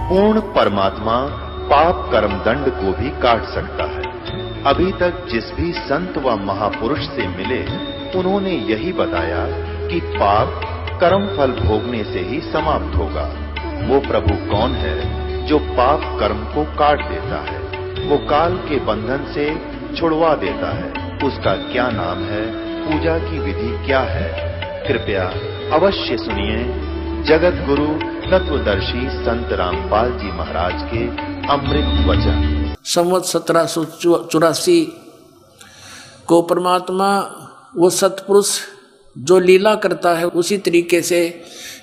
पूर्ण परमात्मा पाप कर्म दंड को भी काट सकता है। अभी तक जिस भी संत व महापुरुष से मिले, उन्होंने यही बताया कि पाप कर्म फल भोगने से ही समाप्त होगा। वो प्रभु कौन है जो पाप कर्म को काट देता है, वो काल के बंधन से छुड़वा देता है? उसका क्या नाम है? पूजा की विधि क्या है? कृपया अवश्य सुनिए जगत गुरु तत्वदर्शी संत रामपाल जी महाराज के अमृत वचन। संवत 1784 को परमात्मा वो सतपुरुष जो लीला करता है, उसी तरीके से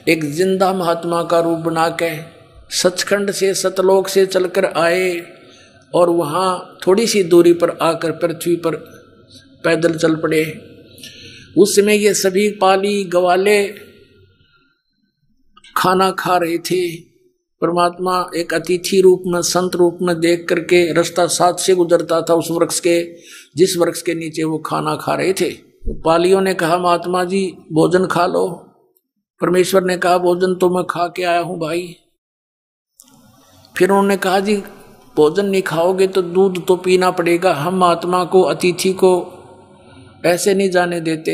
एक जिंदा महात्मा का रूप बना के सचखंड से सतलोक से चलकर आए और वहाँ थोड़ी सी दूरी पर आकर पृथ्वी पर पैदल चल पड़े। उस समय ये सभी पाली गवाले खाना खा रहे थे। परमात्मा एक अतिथि रूप में संत रूप में देख करके रास्ता साथ से गुजरता था उस वृक्ष के, जिस वृक्ष के नीचे वो खाना खा रहे थे। पालियों ने कहा महात्मा जी भोजन खा लो। परमेश्वर ने कहा भोजन तो मैं खा के आया हूं भाई। फिर उन्होंने कहा जी भोजन नहीं खाओगे तो दूध तो पीना पड़ेगा। हम महात्मा को अतिथि को ऐसे नहीं जाने देते,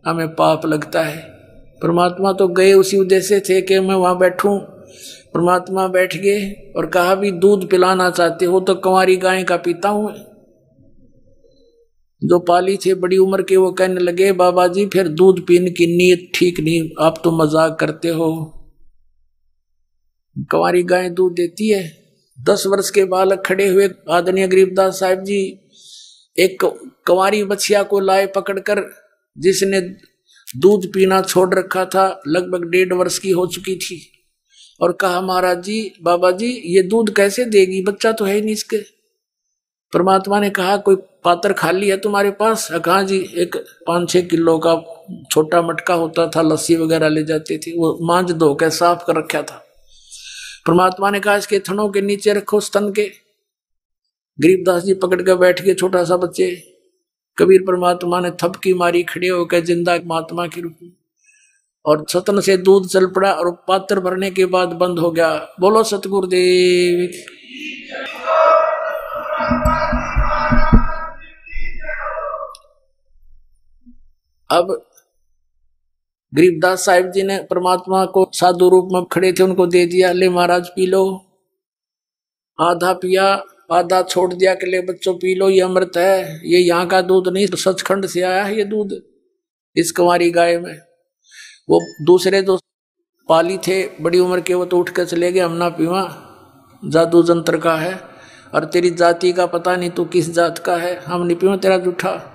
हमें पाप लगता है। परमात्मा तो गए उसी उद्देश्य थे कि मैं वहां बैठूं। परमात्मा बैठ गए और कहा भी दूध पिलाना चाहते हो तो कंवारी गाय का पीता हूं। जो पाली थे बड़ी उम्र के वो कहने लगे बाबा जी फिर दूध पीने की नीयत ठीक नहीं, आप तो मजाक करते हो। कंवारी गाय दूध देती है। 10 वर्ष के बालक खड़े हुए आदरणीय गरीबदास साहिब जी एक कंवारी बछिया को लाए पकड़कर, जिसने दूध पीना छोड़ रखा था, लगभग 1.5 वर्ष की हो चुकी थी, और कहा महाराज जी बाबा जी ये दूध कैसे देगी, बच्चा तो है नहीं इसके। परमात्मा ने कहा कोई पात्र खाली है तुम्हारे पास? कहा जी एक 5-6 किलो का छोटा मटका होता था, लस्सी वगैरह ले जाते थे, वो मांझ धो के साफ कर रखा था। परमात्मा ने कहा इसके थनों के नीचे रखो स्तन के। गरीबदास जी पकड़ के बैठ गए, छोटा सा बच्चे। कबीर परमात्मा ने थपकी मारी, खड़े होकर जिंदा महात्मा के रूप में, और सतन से दूध चल पड़ा और पात्र भरने के बाद बंद हो गया। बोलो सतगुरुदेव। अब गरीबदास साहिब जी ने परमात्मा को साधु रूप में खड़े थे, उनको दे दिया, ले महाराज पी लो। आधा पिया, आधा छोड़ दिया कि ले बच्चों पी लो, ये अमृत है, ये यहाँ का दूध नहीं सचखंड से आया है ये दूध इस कंवारी गाय में। वो दूसरे जो पाली थे बड़ी उम्र के वो तो उठ कर चले गए, हम ना पीवा, जादू जंत्र का है और तेरी जाति का पता नहीं तू किस जात का है, हम नहीं पीवा तेरा जूठा।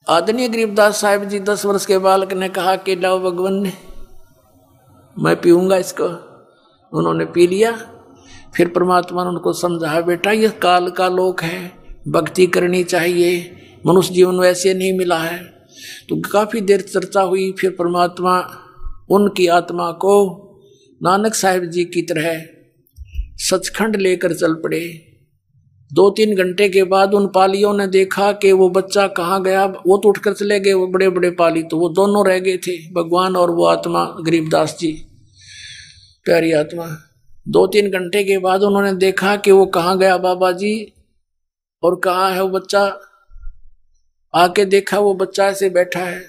आदरणीय गरीबदास साहिब जी 10 वर्ष के बालक ने कहा कि लाओ भगवान ने, मैं पीऊंगा इसको। उन्होंने पी लिया। फिर परमात्मा ने उनको समझाया बेटा ये काल का लोक है, भक्ति करनी चाहिए, मनुष्य जीवन वैसे नहीं मिला है। तो काफी देर चर्चा हुई। फिर परमात्मा उनकी आत्मा को नानक साहिब जी की तरह सचखंड लेकर चल पड़े। 2-3 घंटे के बाद उन पालियों ने देखा कि वो बच्चा कहाँ गया। वो तो उठकर चले गए, वो बड़े बड़े पाली, तो वो दोनों रह गए थे, भगवान और वो आत्मा गरीबदास जी प्यारी आत्मा। 2-3 घंटे के बाद उन्होंने देखा कि वो कहाँ गया बाबा जी, और कहाँ है वो बच्चा। आके देखा वो बच्चा ऐसे बैठा है।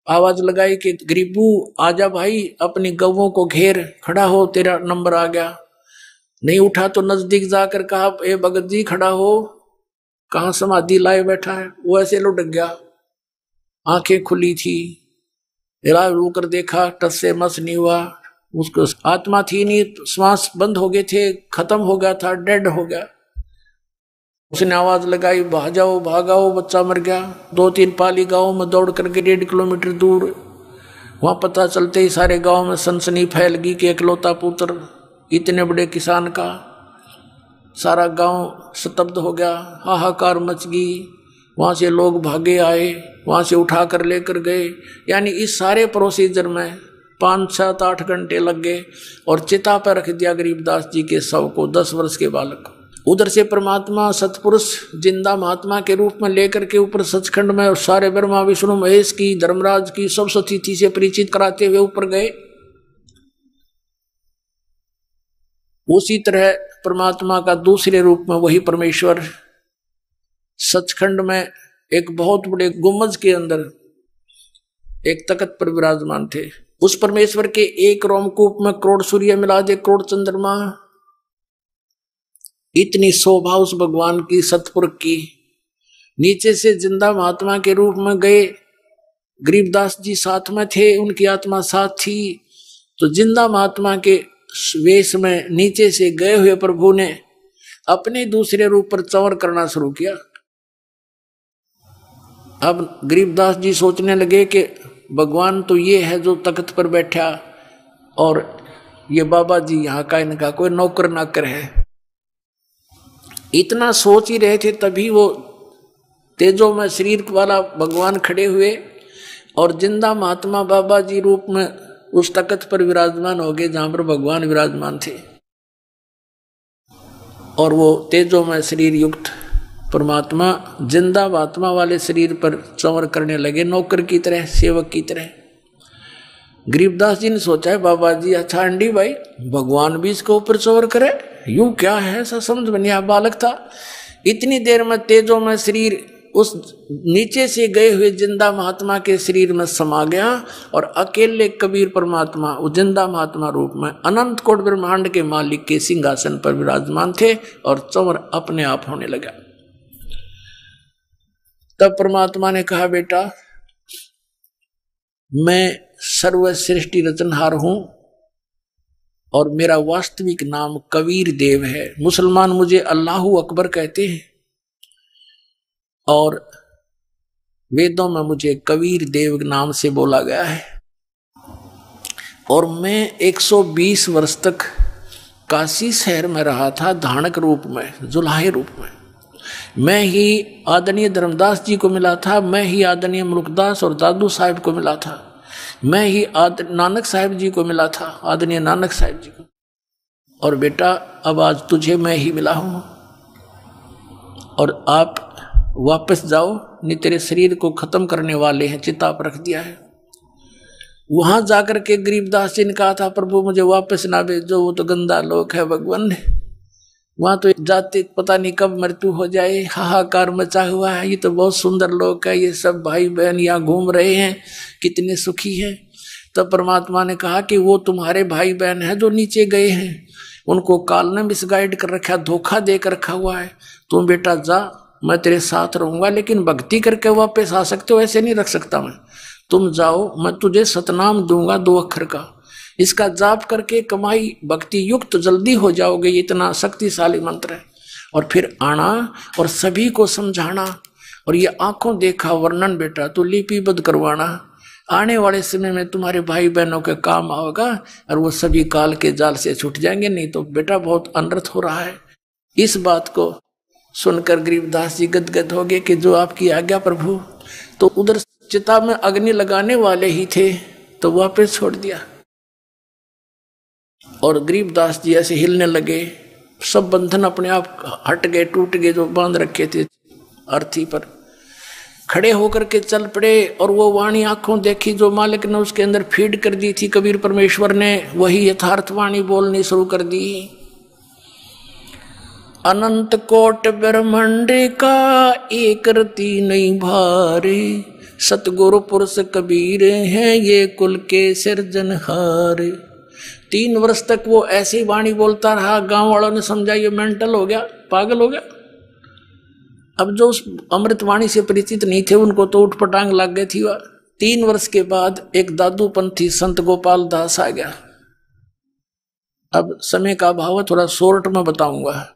आवाज लगाई कि गरीबू आजा भाई, अपनी गवों को घेर, खड़ा हो, तेरा नंबर आ गया। नहीं उठा तो नजदीक जाकर कहा ए भगत जी खड़ा हो, कहाँ समाधि लाए बैठा है। वो ऐसे लुढ़क गया, आंखें खुली थी, रू कर देखा, टस से मस नहीं हुआ। उसको आत्मा थी नहीं, श्वास बंद हो गए थे, खत्म हो गया था, डेड हो गया। उसने आवाज लगाई भाजाओ भागाओ, बच्चा मर गया। 2-3 पाली गांव में दौड़ करके 1.5 किलोमीटर दूर, वहां पता चलते ही सारे गांव में सनसनी फैल गई कि इकलौता पुत्र इतने बड़े किसान का। सारा गांव स्तब्ध हो गया, हाहाकार मच गई। वहां से लोग भागे आए, वहां से उठा कर लेकर गए। यानी इस सारे प्रोसीजर में 5-7-8 घंटे लग गए और चिता पर रख दिया गरीबदास जी के शव को, 10 वर्ष के बालक को। उधर से परमात्मा सतपुरुष जिंदा महात्मा के रूप में लेकर के ऊपर सचखंड में और सारे ब्रह्मा विष्णु महेश की, धर्मराज की सब सतिथि से परिचित कराते हुए ऊपर गए। उसी तरह परमात्मा का दूसरे रूप में वही परमेश्वर सचखंड में एक बहुत बड़े गुम्बज के अंदर एक तख्त पर विराजमान थे। उस परमेश्वर के एक रोमकूप में करोड़ सूर्य मिला दे, करोड़ चंद्रमा। इतनी शोभा उस भगवान की सतपुर की। नीचे से जिंदा महात्मा के रूप में गए, गरीबदास जी साथ में थे, उनकी आत्मा साथ थी। तो जिंदा महात्मा के वेश में नीचे से गए हुए प्रभु ने अपने दूसरे रूप पर चंवर करना शुरू किया। अब गरीबदास जी सोचने लगे कि भगवान तो ये है जो तख्त पर बैठा, और ये बाबा जी यहाँ का इनका कोई नौकर नाकर है। इतना सोच ही रहे थे, तभी वो तेजो में शरीर वाला भगवान खड़े हुए और जिंदा महात्मा बाबा जी रूप में उस तख्त पर विराजमान हो गए जहां पर भगवान विराजमान थे। और वो तेजो में शरीर युक्त परमात्मा जिंदा आत्मा वाले शरीर पर चंवर करने लगे, नौकर की तरह, सेवक की तरह। गरीबदास जी ने सोचा है बाबा जी अच्छा अंडी भाई, भगवान भी इसके ऊपर चंवर करे, यूं क्या है, ऐसा समझ में नहीं आया। बालक था। इतनी देर में तेजो में शरीर उस नीचे से गए हुए जिंदा महात्मा के शरीर में समा गया और अकेले कबीर परमात्मा उस जिंदा महात्मा रूप में अनंत कोट ब्रह्मांड के मालिक के सिंहासन पर विराजमान थे और चंवर अपने आप होने लगा। तब परमात्मा ने कहा बेटा मैं सर्वश्रेष्ठी रचनहार हूं और मेरा वास्तविक नाम कबीर देव है। मुसलमान मुझे अल्लाहू अकबर कहते हैं और वेदों में मुझे कबीर देव नाम से बोला गया है। और मैं 120 वर्ष तक काशी शहर में रहा था, धानक रूप में, जुलाहे रूप में। मैं ही आदरणीय धर्मदास जी को मिला था, मैं ही आदरणीय मुल्कदास और दादू साहिब को मिला था, मैं ही नानक साहिब जी को मिला था, आदरणीय नानक साहिब जी को। और बेटा अब आज तुझे मैं ही मिला हूं और आप वापस जाओ, नहीं तेरे शरीर को खत्म करने वाले हैं, चिता पर रख दिया है। वहां जाकर के गरीबदास जी ने कहा था प्रभु मुझे वापस ना भेजो, वो तो गंदा लोक है भगवान, वहां तो जाते पता नहीं कब मृत्यु हो जाए, हाहाकार मचा हुआ है, ये तो बहुत सुंदर लोक है, ये सब भाई बहन यहाँ घूम रहे हैं, कितने सुखी हैं। तब परमात्मा ने कहा कि वो तुम्हारे भाई बहन हैं जो नीचे गए हैं, उनको काल ने मिसगाइड कर रखा, धोखा दे कर रखा हुआ है। तुम बेटा जा, मैं तेरे साथ रहूंगा, लेकिन भक्ति करके वापस आ सकते हो, ऐसे नहीं रख सकता मैं। तुम जाओ, मैं तुझे सतनाम दूंगा 2 अक्षर का, इसका जाप करके कमाई भक्ति युक्त जल्दी हो जाओगे, इतना शक्तिशाली मंत्र है। और फिर आना और सभी को समझाना, और ये आंखों देखा वर्णन बेटा तो लिपिबद्ध करवाना, आने वाले समय में तुम्हारे भाई बहनों के काम आएगा और वो सभी काल के जाल से छूट जाएंगे। नहीं तो बेटा बहुत अनर्थ हो रहा है। इस बात को सुनकर गरीबदास जी गदगद हो गए कि जो आपकी आज्ञा प्रभु। तो उधर चिता में अग्नि लगाने वाले ही थे तो वापस छोड़ दिया और गरीबदास जी ऐसे हिलने लगे, सब बंधन अपने आप हट गए, टूट गए जो बांध रखे थे अर्थी पर। खड़े होकर के चल पड़े और वो वाणी आंखों देखी जो मालिक ने उसके अंदर फीड कर दी थी, कबीर परमेश्वर ने वही यथार्थ वाणी बोलनी शुरू कर दी। अनंत कोट ब्रह्मांड का एक रति नहीं भारे, सतगुरु पुरुष कबीर हैं ये कुल के सिरजनहार। 3 वर्ष तक वो ऐसी वाणी बोलता रहा। गांव वालों ने समझा ये मेंटल हो गया, पागल हो गया। अब जो उस अमृतवाणी से परिचित नहीं थे उनको तो उठपटांग लग गई थी। 3 वर्ष के बाद एक दादूपंथी संत गोपाल दास आ गया। अब समय का अभाव है, थोड़ा शॉर्ट में बताऊंगा।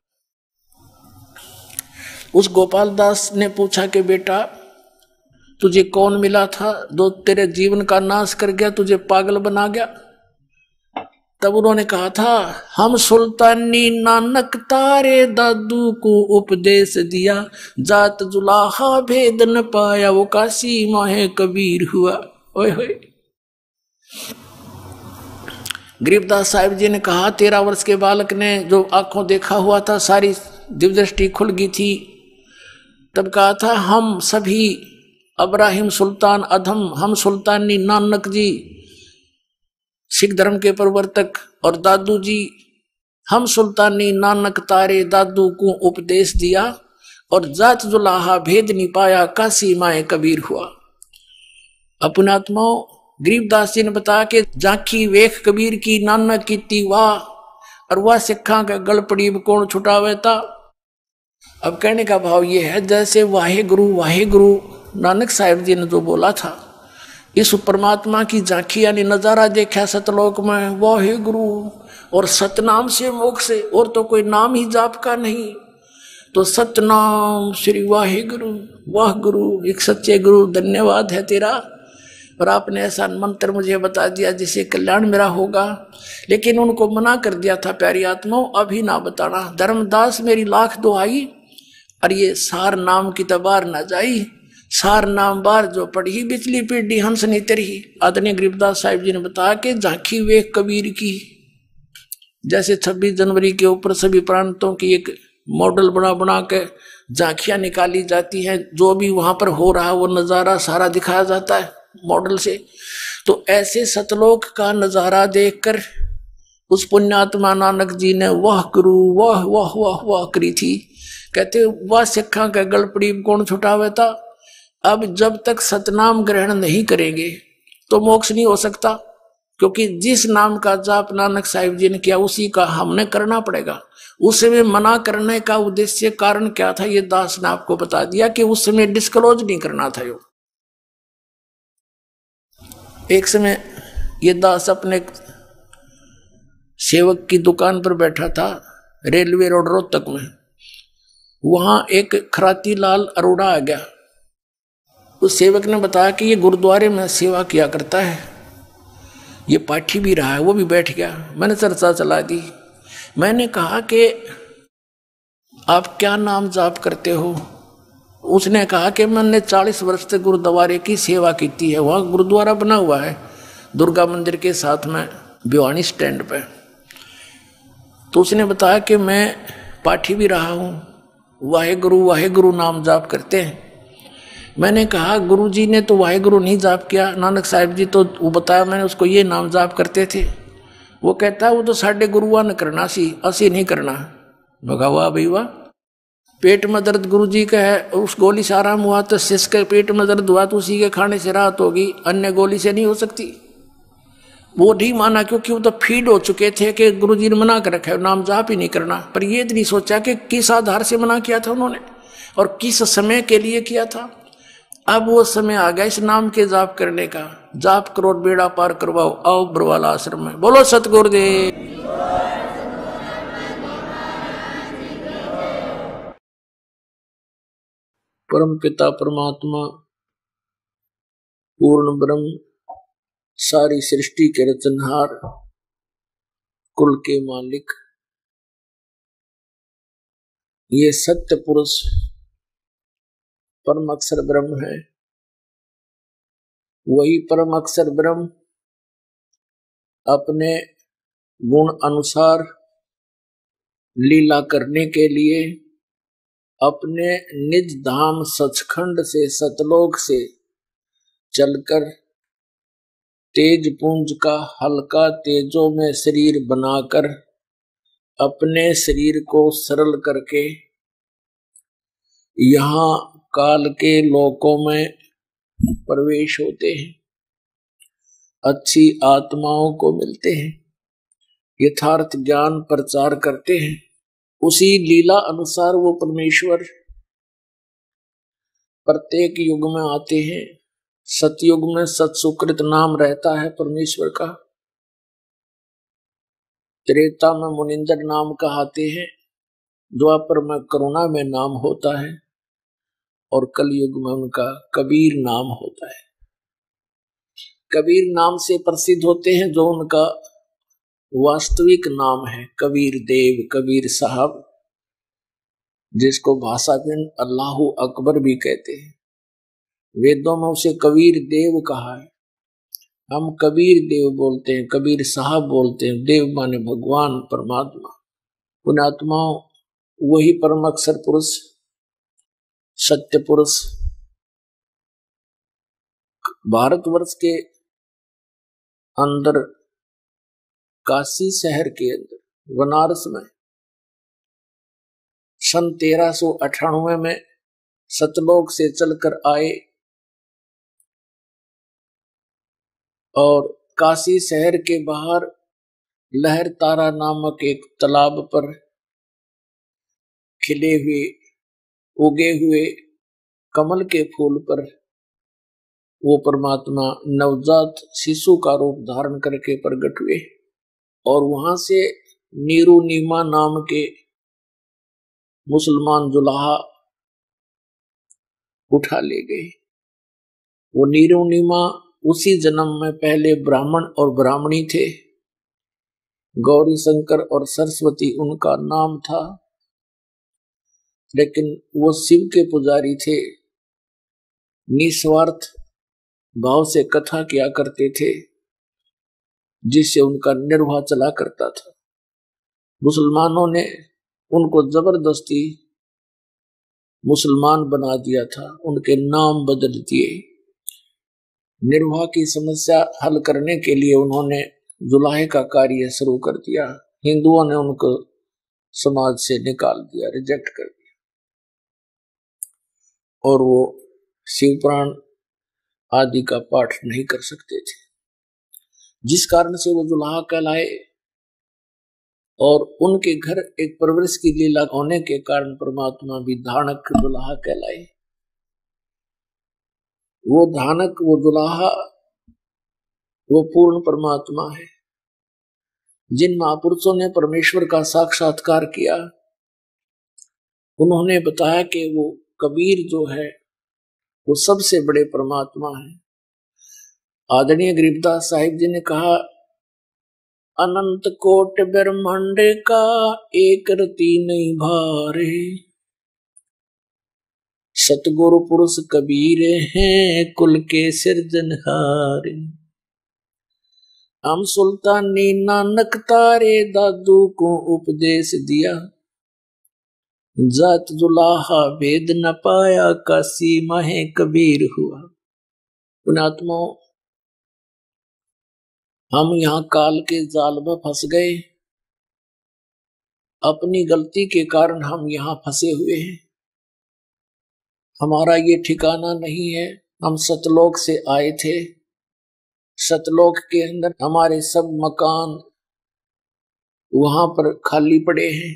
उस गोपाल दास ने पूछा कि बेटा तुझे कौन मिला था जो तेरे जीवन का नाश कर गया, तुझे पागल बना गया? तब उन्होंने कहा था हम सुल्तानी नानक तारे दादू को उपदेश दिया, जात जुलाहा भेद न पाया वो काशी माहे कबीर हुआ। ओए होए। गरीबदास साहिब जी ने कहा 13 वर्ष के बालक ने जो आंखों देखा हुआ था, सारी दिव्यदृष्टि खुल गई थी। तब कहा था हम सभी अब्राहिम सुल्तान अधम, हम सुल्तानी नानक जी सिख धर्म के प्रवर्तक और दादू जी हम सुल्तानी नानक तारे दादू को उपदेश दिया, और जात जुलाहा भेद नहीं पाया, काशी माए कबीर हुआ। अपने आत्माओं गरीबदास जी ने बताया कि जाखी वेख कबीर की नानक की तीवा, और वह सिखा के गल पड़ी कौन छुटावे था। अब कहने का भाव ये है, जैसे वाहे गुरु नानक साहिब जी ने जो बोला था, इस परमात्मा की झांकी यानी नजारा देखा सतलोक में, वाहे गुरु, और सतनाम से मोक्ष से, और तो कोई नाम ही जाप का नहीं, तो सतनाम श्री वाहे गुरु, वाह गुरु, एक सच्चे गुरु धन्यवाद है तेरा, और आपने ऐसा मंत्र मुझे बता दिया जिससे कल्याण मेरा होगा। लेकिन उनको मना कर दिया था, प्यारी आत्माओं अभी ना बताना, धर्मदास मेरी लाख दुहाई, और ये सार नाम की तबार ना जाई, सार नाम बार जो पढ़ी बिचली पीढ़ी हंस नहीं तरही। आदरणीय गरीबदास साहिब जी ने बताया कि झांकी वेख कबीर की, जैसे 26 जनवरी के ऊपर सभी प्रांतों की एक मॉडल बना बना के झांकियां निकाली जाती हैं, जो भी वहां पर हो रहा है वो नजारा सारा दिखाया जाता है मॉडल से। तो ऐसे सतलोक का नजारा देखकर उस पुण्यात्मा नानक जी ने वाह गुरु वाह वाह वाह वाह करी थी। कहते वाह सिखा का गलपड़ी कौन छुटावे था। अब जब तक सतनाम ग्रहण नहीं करेंगे तो मोक्ष नहीं हो सकता, क्योंकि जिस नाम का जाप नानक साहिब जी ने किया उसी का हमने करना पड़ेगा। उस समय मना करने का उद्देश्य कारण क्या था, ये दास ने आपको बता दिया कि उस समय डिस्क्लोज नहीं करना था। यो एक समय ये दास अपने सेवक की दुकान पर बैठा था, रेलवे रोड रोहतक में। वहां एक खराती लाल अरोड़ा आ गया। उस सेवक ने बताया कि ये गुरुद्वारे में सेवा किया करता है, ये पाठी भी रहा है। वो भी बैठ गया। मैंने चर्चा चला दी। मैंने कहा कि आप क्या नाम जाप करते हो। उसने कहा कि मैंने 40 वर्ष से गुरुद्वारे की सेवा की है। वहाँ गुरुद्वारा बना हुआ है दुर्गा मंदिर के साथ में भिवानी स्टैंड पे। तो उसने बताया कि मैं पाठी भी रहा हूँ, वाहे गुरु नाम जाप करते हैं। मैंने कहा गुरुजी ने तो वाहे गुरु नहीं जाप किया, नानक साहिब जी तो वो बताया मैंने उसको ये नाम जाप करते थे। वो कहता है वो तो साढ़े गुरुआ ने करना सी, असी नहीं करना। मैं कहा वाह भाई वाह। पेट में दर्द गुरुजी का है, उस गोली से आराम हुआ तो शिष्य के पेट में दर्द हुआ तो उसी के खाने से राहत होगी, अन्य गोली से नहीं हो सकती। वो नहीं माना क्योंकि वो तो फीड हो चुके थे कि गुरुजी ने मना कर रखा है नाम जाप ही नहीं करना। पर ये नहीं सोचा कि किस आधार से मना किया था उन्होंने और किस समय के लिए किया था। अब वो समय आ गया इस नाम के जाप करने का। जाप करो बेड़ा पार करवाओ, आओ बरवाला आश्रम में। बोलो सतगुरुदेव। परम पिता परमात्मा पूर्ण ब्रह्म सारी सृष्टि के रचनहार कुल के मालिक, ये सत्य पुरुष परम अक्षर ब्रह्म है। वही परम अक्षर ब्रह्म अपने गुण अनुसार लीला करने के लिए अपने निज धाम सचखंड से सतलोक से चलकर तेज पुंज का हल्का तेजों में शरीर बनाकर अपने शरीर को सरल करके यहाँ काल के लोकों में प्रवेश होते हैं, अच्छी आत्माओं को मिलते हैं, यथार्थ ज्ञान प्रचार करते हैं। उसी लीला अनुसार वो परमेश्वर प्रत्येक युग में आते हैं। सतयुग में सत्सुकृत नाम रहता है परमेश्वर का, त्रेता में मुनिंदर नाम कहाते हैं, द्वापर में करुणा में नाम होता है और कलयुग में उनका कबीर नाम होता है। कबीर नाम से प्रसिद्ध होते हैं जो उनका वास्तविक नाम है, कबीर देव, कबीर साहब, जिसको भाषा में अल्लाहु अकबर भी कहते हैं। वेदों में उसे कबीर देव कहा है। हम कबीर देव बोलते हैं, कबीर साहब बोलते हैं। देव माने भगवान परमात्मा। पुण्यात्माओं वही परम अक्षर पुरुष सत्य पुरुष भारतवर्ष के अंदर काशी शहर के अंदर बनारस में सन 1398 में सतलोक से चलकर आए और काशी शहर के बाहर लहर तारा नामक एक तालाब पर खिले हुए उगे हुए कमल के फूल पर वो परमात्मा नवजात शिशु का रूप धारण करके प्रकट हुए और वहां से नीरू नीमा नाम के मुसलमान जुलाहा उठा ले गए। वो नीरू नीमा उसी जन्म में पहले ब्राह्मण और ब्राह्मणी थे। गौरी शंकर और सरस्वती उनका नाम था, लेकिन वो शिव के पुजारी थे। निस्वार्थ भाव से कथा किया करते थे, जिससे उनका निर्वाह चला करता था। मुसलमानों ने उनको जबरदस्ती मुसलमान बना दिया था, उनके नाम बदल दिए। निर्वाह की समस्या हल करने के लिए उन्होंने जुलाहे का कार्य शुरू कर दिया। हिंदुओं ने उनको समाज से निकाल दिया, रिजेक्ट कर दिया, और वो शिवपुराण आदि का पाठ नहीं कर सकते थे, जिस कारण से वो जुलाहा कहलाए। और उनके घर एक परवरिश की लीला होने के कारण परमात्मा भी धानक जुलाहा कहलाए। वो धानक, वो जुलाहा, वो पूर्ण परमात्मा है। जिन महापुरुषों ने परमेश्वर का साक्षात्कार किया, उन्होंने बताया कि वो कबीर जो है वो सबसे बड़े परमात्मा है। आदरणीय गरीबदास साहिब जी ने कहा, अनंत कोट ब्रह्मांड का एक रति नहीं भारे, सतगुरु पुरुष कबीर हैं कुल के सिरजनहारे। हम सुल्तानी नानक तारे दादू को उपदेश दिया, जात जुलाहा भेद न पाया काशी माहे कबीर हुआ। पुण्यात्मा, हम यहाँ काल के जाल में फंस गए। अपनी गलती के कारण हम यहाँ फंसे हुए हैं। हमारा ये ठिकाना नहीं है। हम सतलोक से आए थे। सतलोक के अंदर हमारे सब मकान वहां पर खाली पड़े हैं।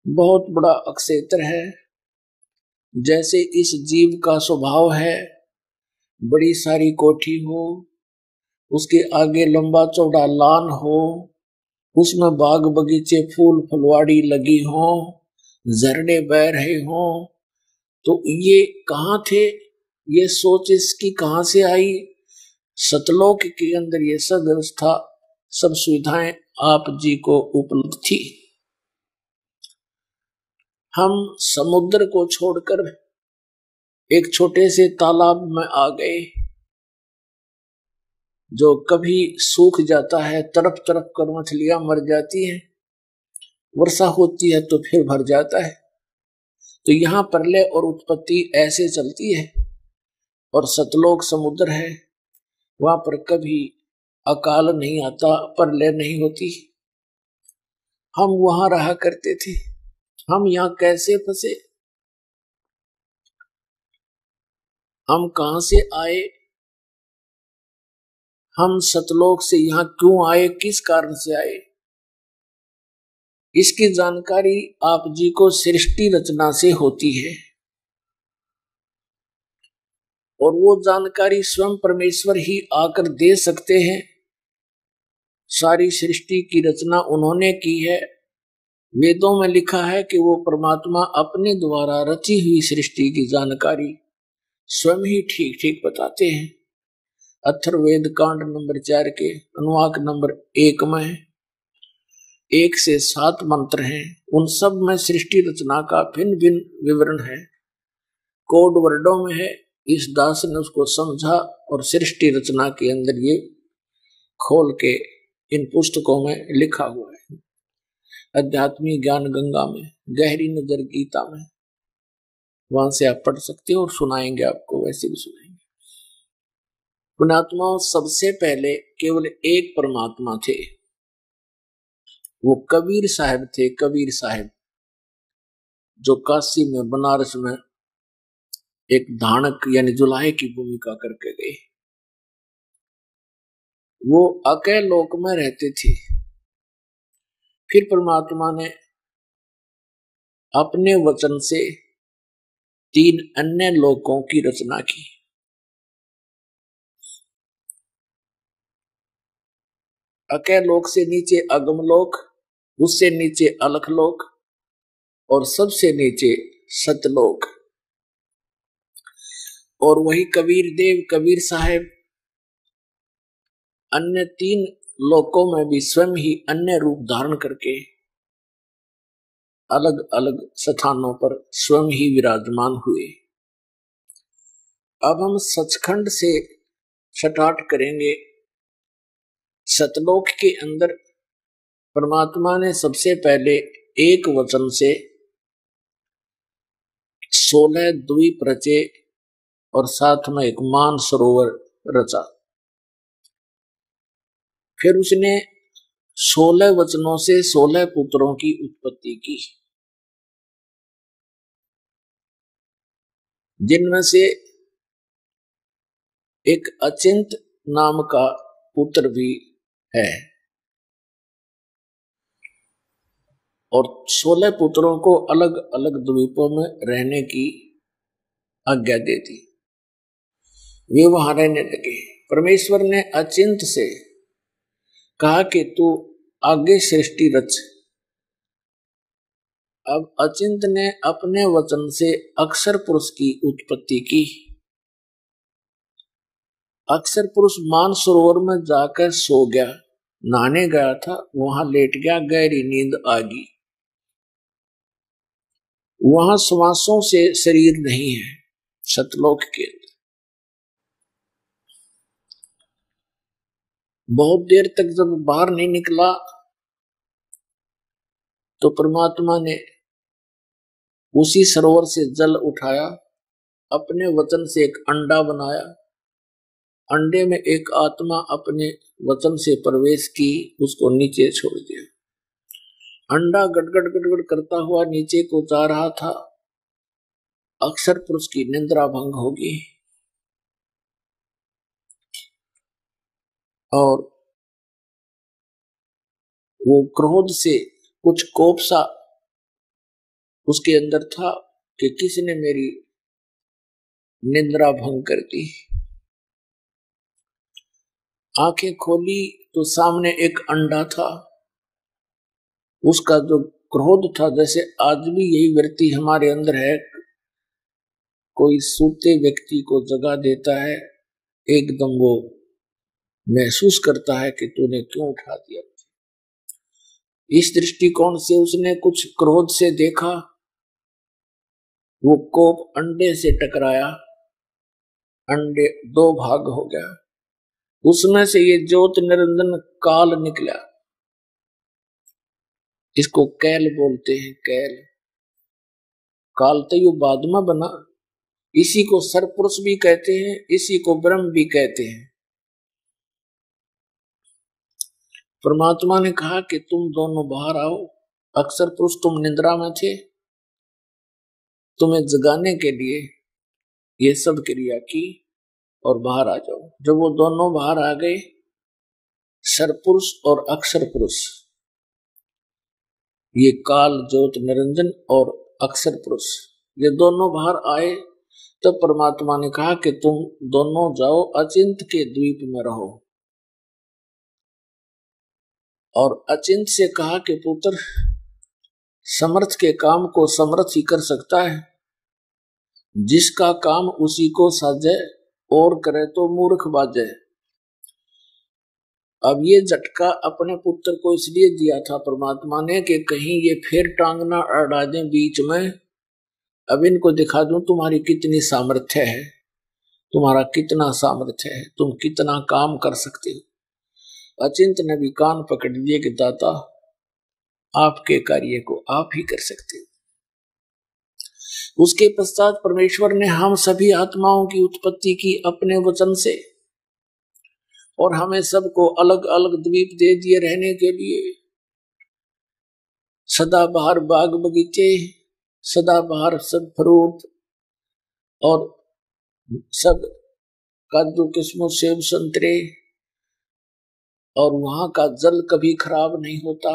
बहुत बड़ा अक्षेत्र है। जैसे इस जीव का स्वभाव है, बड़ी सारी कोठी हो, उसके आगे लंबा चौड़ा लान हो, उसमें बाग बगीचे फूल फुलवाड़ी लगी हो, झरने बह रहे हो, तो ये कहाँ थे? ये सोच इसकी कहाँ से आई? सतलोक के अंदर ये सब व्यवस्था, सब सुविधाएं आप जी को उपलब्ध थी। हम समुद्र को छोड़कर एक छोटे से तालाब में आ गए, जो कभी सूख जाता है, तरफ तरफ कर मछलियां मर जाती हैं, वर्षा होती है तो फिर भर जाता है। तो यहाँ प्रलय और उत्पत्ति ऐसे चलती है। और सतलोक समुद्र है, वहां पर कभी अकाल नहीं आता, प्रलय नहीं होती। हम वहां रहा करते थे। हम यहाँ कैसे फंसे? हम कहां से आए? हम सतलोक से यहाँ क्यों आए? किस कारण से आए? इसकी जानकारी आप जी को सृष्टि रचना से होती है, और वो जानकारी स्वयं परमेश्वर ही आकर दे सकते हैं। सारी सृष्टि की रचना उन्होंने की है। वेदों में लिखा है कि वो परमात्मा अपने द्वारा रची हुई सृष्टि की जानकारी स्वयं ही ठीक ठीक बताते हैं। अथर्ववेद कांड नंबर 4 के अनुवाक नंबर 1 में 1 से 7 मंत्र हैं। उन सब में सृष्टि रचना का भिन्न भिन्न विवरण है, कोड वर्डों में है। इस दास ने उसको समझा और सृष्टि रचना के अंदर ये खोल के इन पुस्तकों में लिखा हुआ है। अध्यात्मिक ज्ञान गंगा में, गहरी नजर गीता में, वहां से आप पढ़ सकते हो और सुनाएंगे आपको, वैसे भी सुनाएंगे। पुण्यात्माओं, सबसे पहले केवल एक परमात्मा थे। वो कबीर साहब थे, कबीर साहब, जो काशी में, बनारस में एक धानक यानी जुलाहे की भूमिका करके गए। वो अकेले लोक में रहते थे। फिर परमात्मा ने अपने वचन से 3 अन्य लोकों की रचना की। अकेले लोक से नीचे अगम लोक, उससे नीचे अलख लोक और सबसे नीचे सतलोक। और वही कबीर देव, कबीर साहब अन्य 3 लोकों में भी स्वयं ही अन्य रूप धारण करके अलग अलग स्थानों पर स्वयं ही विराजमान हुए। अब हम सचखंड से स्टार्ट करेंगे। सतलोक के अंदर परमात्मा ने सबसे पहले एक वचन से 16 द्वीप रचे और साथ में एक मान सरोवर रचा। फिर उसने 16 वचनों से 16 पुत्रों की उत्पत्ति की, जिनमें से एक अचिंत नाम का पुत्र भी है। और 16 पुत्रों को अलग अलग द्वीपों में रहने की आज्ञा दे दी। वे वहां रहने लगे। परमेश्वर ने अचिंत से कहा कि तू आगे सृष्टि रच। अब अचिंत ने अपने वचन से अक्षर पुरुष की उत्पत्ति की। अक्षर पुरुष मानसरोवर में जाकर सो गया, नहाने गया था, वहां लेट गया, गहरी नींद आ गई। वहां श्वासों से शरीर नहीं है। सतलोक के अंदर बहुत देर तक जब बाहर नहीं निकला तो परमात्मा ने उसी सरोवर से जल उठाया, अपने वचन से एक अंडा बनाया। अंडे में एक आत्मा अपने वचन से प्रवेश की, उसको नीचे छोड़ दिया। अंडा गड़गड़ गड़गड़ करता हुआ नीचे को जा रहा था। अक्षर पुरुष की निद्रा भंग होगी और वो क्रोध से कुछ कोप सा उसके अंदर था कि किसने मेरी निद्रा भंग कर दी। आंखें खोली तो सामने एक अंडा था। उसका जो क्रोध था, जैसे आज भी यही वृत्ति हमारे अंदर है, कोई सूते व्यक्ति को जगा देता है, एकदम वो महसूस करता है कि तूने क्यों उठा दिया। इस दृष्टिकोण से उसने कुछ क्रोध से देखा, वो कोप अंडे से टकराया, अंडे 2 भाग हो गया। उसमें से ये ज्योत निरंजन काल निकला। इसको कैल बोलते हैं, कैल। काल तो यू बाद में बना। इसी को सरपुरुष भी कहते हैं, इसी को ब्रह्म भी कहते हैं। परमात्मा ने कहा कि तुम दोनों बाहर आओ। अक्षर पुरुष तुम निद्रा में थे, तुम्हें जगाने के लिए ये सब क्रिया की और बाहर आ जाओ। जब वो दोनों बाहर आ गए, सरपुरुष और अक्षर पुरुष, ये काल ज्योत निरंजन और अक्षर पुरुष, ये दोनों बाहर आए। तब परमात्मा ने कहा कि तुम दोनों जाओ, अचिंत के द्वीप में रहो। और अचिंत से कहा कि पुत्र, समर्थ के काम को समर्थ ही कर सकता है। जिसका काम उसी को साजे, और करे तो मूर्ख बाजे। अब ये झटका अपने पुत्र को इसलिए दिया था परमात्मा ने कि कहीं ये फिर टांग ना अड़ा दें बीच में। अब इनको दिखा दूं तुम्हारी कितनी सामर्थ्य है, तुम्हारा कितना सामर्थ्य है, तुम कितना काम कर सकते हो। अचिंत ने भी कान पकड़ लिए कि दाता, आपके कार्य को आप ही कर सकते हो। उसके पश्चात परमेश्वर ने हम सभी आत्माओं की उत्पत्ति की अपने वचन से, और हमें सबको अलग अलग द्वीप दे दिए रहने के लिए। सदाबहार बाग बगीचे, सदाबहार सब फ्रूट और सब काजू किस्मों सेब संतरे, और वहां का जल कभी खराब नहीं होता।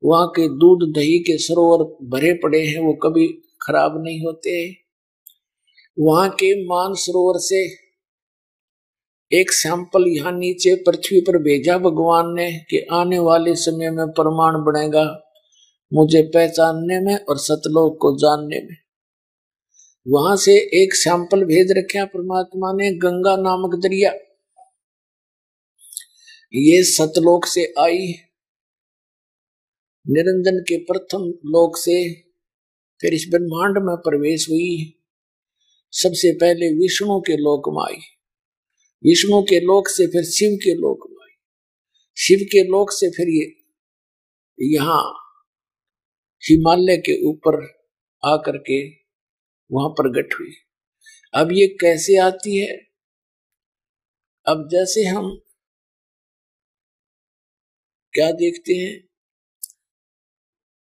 वहां के दूध दही के सरोवर भरे पड़े हैं, वो कभी खराब नहीं होते। वहां के मानसरोवर से एक सैंपल यहाँ नीचे पृथ्वी पर भेजा भगवान ने कि आने वाले समय में प्रमाण बनेगा मुझे पहचानने में और सतलोक को जानने में। वहां से एक सैंपल भेज रखा परमात्मा ने, गंगा नामक दरिया, ये सतलोक से आई, निरंजन के प्रथम लोक से, फिर इस ब्रह्मांड में प्रवेश हुई। सबसे पहले विष्णु के लोक में आई, विष्णु के लोक से फिर शिव के लोक में आई, शिव के लोक से फिर ये यहाँ हिमालय के ऊपर आकर के वहां प्रकट हुई। अब ये कैसे आती है? अब जैसे हम क्या देखते हैं,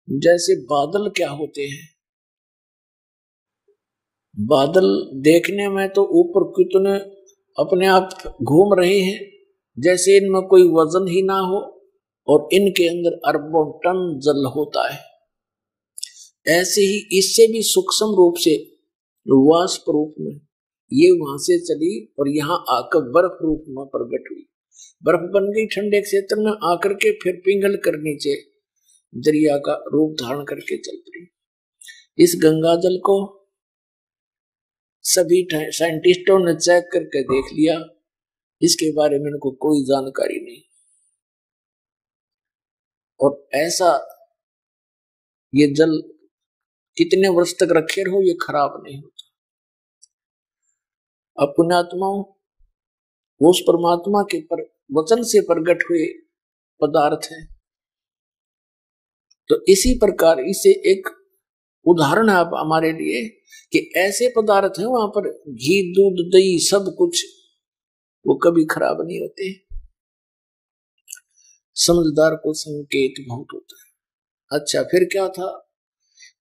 जैसे बादल क्या होते हैं, बादल देखने में तो ऊपर कितने अपने आप घूम रहे हैं, जैसे इनमें कोई वजन ही ना हो और इनके अंदर अरबों टन जल होता है। ऐसे ही इससे भी सूक्ष्म रूप से वाष्प रूप में ये वहां से चली और यहाँ आकर बर्फ रूप में प्रकट हुई। बर्फ बन गई ठंडे क्षेत्र में आकर के, फिर पिघल कर नीचे दरिया का रूप धारण करके चल पड़ी। इस गंगा जल को सभी साइंटिस्टों ने चेक करके देख लिया, इसके बारे में इनको कोई जानकारी नहीं। और ऐसा ये जल कितने वर्ष तक रखे रहो ये खराब नहीं होता। अब पुण्यात्माओं, उस परमात्मा के पर वचन से प्रकट हुए पदार्थ है, तो इसी प्रकार इसे एक उदाहरण है आप हमारे लिए कि ऐसे पदार्थ हैं वहां पर घी दूध दही सब कुछ, वो कभी खराब नहीं होते। समझदार को संकेत बहुत होता है। अच्छा, फिर क्या था?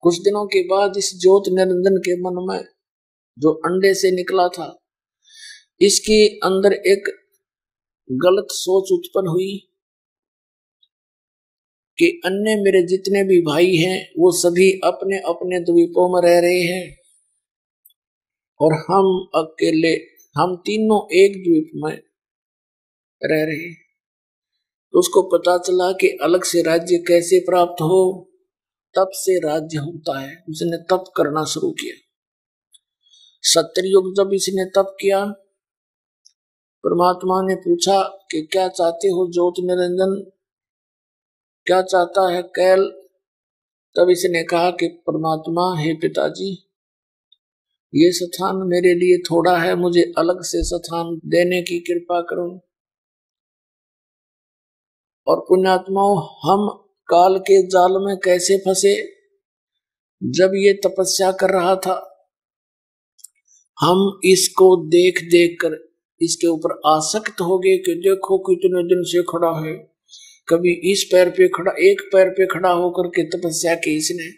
कुछ दिनों के बाद इस ज्योत निरंजन के मन में जो अंडे से निकला था, इसके अंदर एक गलत सोच उत्पन्न हुई कि अन्य मेरे जितने भी भाई हैं वो सभी अपने अपने द्वीपों में रह रहे हैं और हम अकेले, हम तीनों एक द्वीप में रह रहे हैं। तो उसको पता चला कि अलग से राज्य कैसे प्राप्त हो, तप से राज्य होता है। उसने तप करना शुरू किया। सत्युग जब इसने तप किया, परमात्मा ने पूछा कि क्या चाहते हो ज्योत निरंजन, क्या चाहता है कैल? तब इसने कहा कि परमात्मा, हे पिताजी, ये स्थान मेरे लिए थोड़ा है, मुझे अलग से स्थान देने की कृपा करो। और पुण्यात्माओं, हम काल के जाल में कैसे फंसे? जब ये तपस्या कर रहा था, हम इसको देख देख कर इसके ऊपर आसक्त हो गए कि देखो कितने दिन से खड़ा है, कभी इस पैर पे खड़ा, एक पैर पे खड़ा होकर के तपस्या की इसने,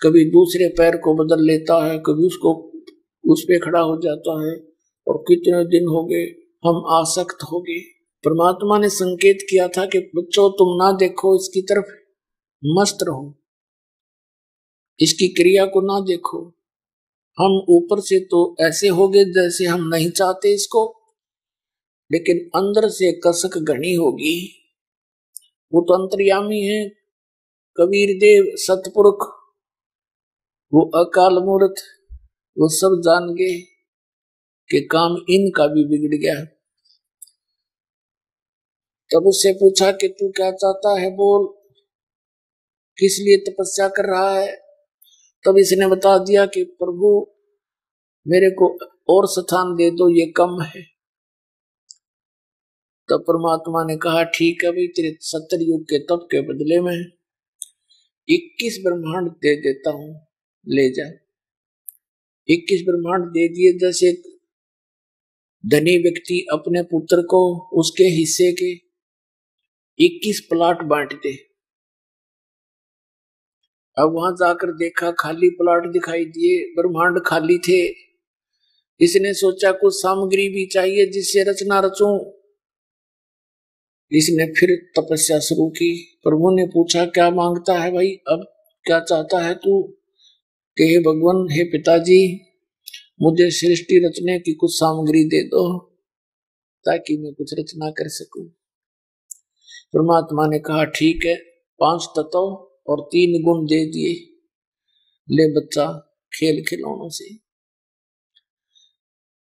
कभी दूसरे पैर को बदल लेता है, कभी उसको उस पे खड़ा हो जाता है, और कितने दिन हो गए हम आसक्त हो गए। परमात्मा ने संकेत किया था कि बच्चों तुम ना देखो इसकी तरफ, मस्त रहो, इसकी क्रिया को ना देखो। हम ऊपर से तो ऐसे हो गए जैसे हम नहीं चाहते इसको, लेकिन अंदर से कसक घनी होगी। वो तो अंतर्यामी है, कबीर देव सतपुरुष, वो अकाल मूर्त, वो सब जान गए कि काम इनका भी बिगड़ गया। तब उससे पूछा कि तू क्या चाहता है, बोल, किस लिए तपस्या कर रहा है? तब इसने बता दिया कि प्रभु मेरे को और स्थान दे दो, ये कम है। तब परमात्मा ने कहा ठीक है भाई, तेरे 70 युग के तप के बदले में 21 ब्रह्मांड दे देता हूं, ले जा। 21 ब्रह्मांड दे दिए। जैसे धनी व्यक्ति अपने पुत्र को उसके हिस्से के 21 प्लाट बांट दे, अब वहां जाकर देखा खाली प्लाट दिखाई दिए, ब्रह्मांड खाली थे। इसने सोचा कुछ सामग्री भी चाहिए जिससे रचना रचूं। इसने फिर तपस्या शुरू की। प्रभु ने पूछा क्या मांगता है भाई, अब क्या चाहता है तू? कि हे भगवान, हे पिताजी, मुझे सृष्टि रचने की कुछ सामग्री दे दो ताकि मैं कुछ रचना कर सकूं। परमात्मा ने कहा ठीक है, 5 तत्व और 3 गुण दे दिए, ले बच्चा खेल खिलौनों से।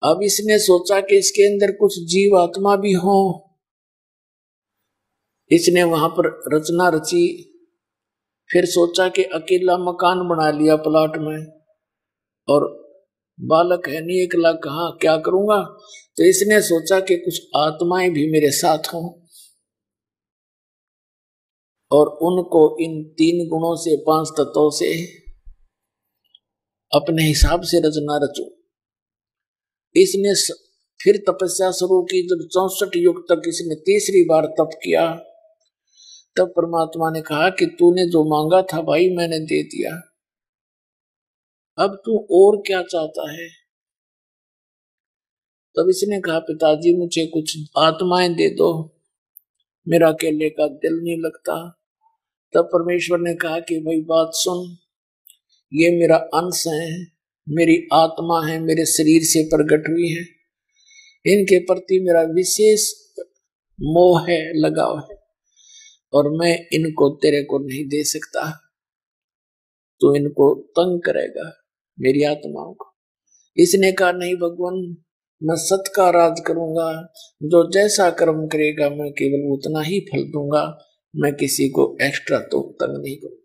अब इसने सोचा कि इसके अंदर कुछ जीव आत्मा भी हो। इसने वहां पर रचना रची। फिर सोचा कि अकेला मकान बना लिया प्लाट में, और बालक है नहीं, अकेला कहाँ क्या करूंगा। तो इसने सोचा कि कुछ आत्माएं भी मेरे साथ हों और उनको इन 3 गुणों से 5 तत्वों से अपने हिसाब से रचना रचूं। इसने फिर तपस्या शुरू की। जब 64 युग तक इसने तीसरी बार तप किया, तब परमात्मा ने कहा कि तूने जो मांगा था भाई मैंने दे दिया, अब तू और क्या चाहता है? तब इसने कहा पिताजी मुझे कुछ आत्माएं दे दो, मेरा अकेले का दिल नहीं लगता। तब परमेश्वर ने कहा कि भाई बात सुन, ये मेरा अंश है, मेरी आत्मा है, मेरे शरीर से प्रकट हुई है, इनके प्रति मेरा विशेष मोह है, लगाव है, और मैं इनको तेरे को नहीं दे सकता। तो इनको तंग करेगा मेरी आत्माओं को। इसने कहा नहीं भगवान, मैं सत का राज करूंगा, जो जैसा कर्म करेगा मैं केवल उतना ही फल दूंगा, मैं किसी को एक्स्ट्रा तो तंग नहीं करूंगा।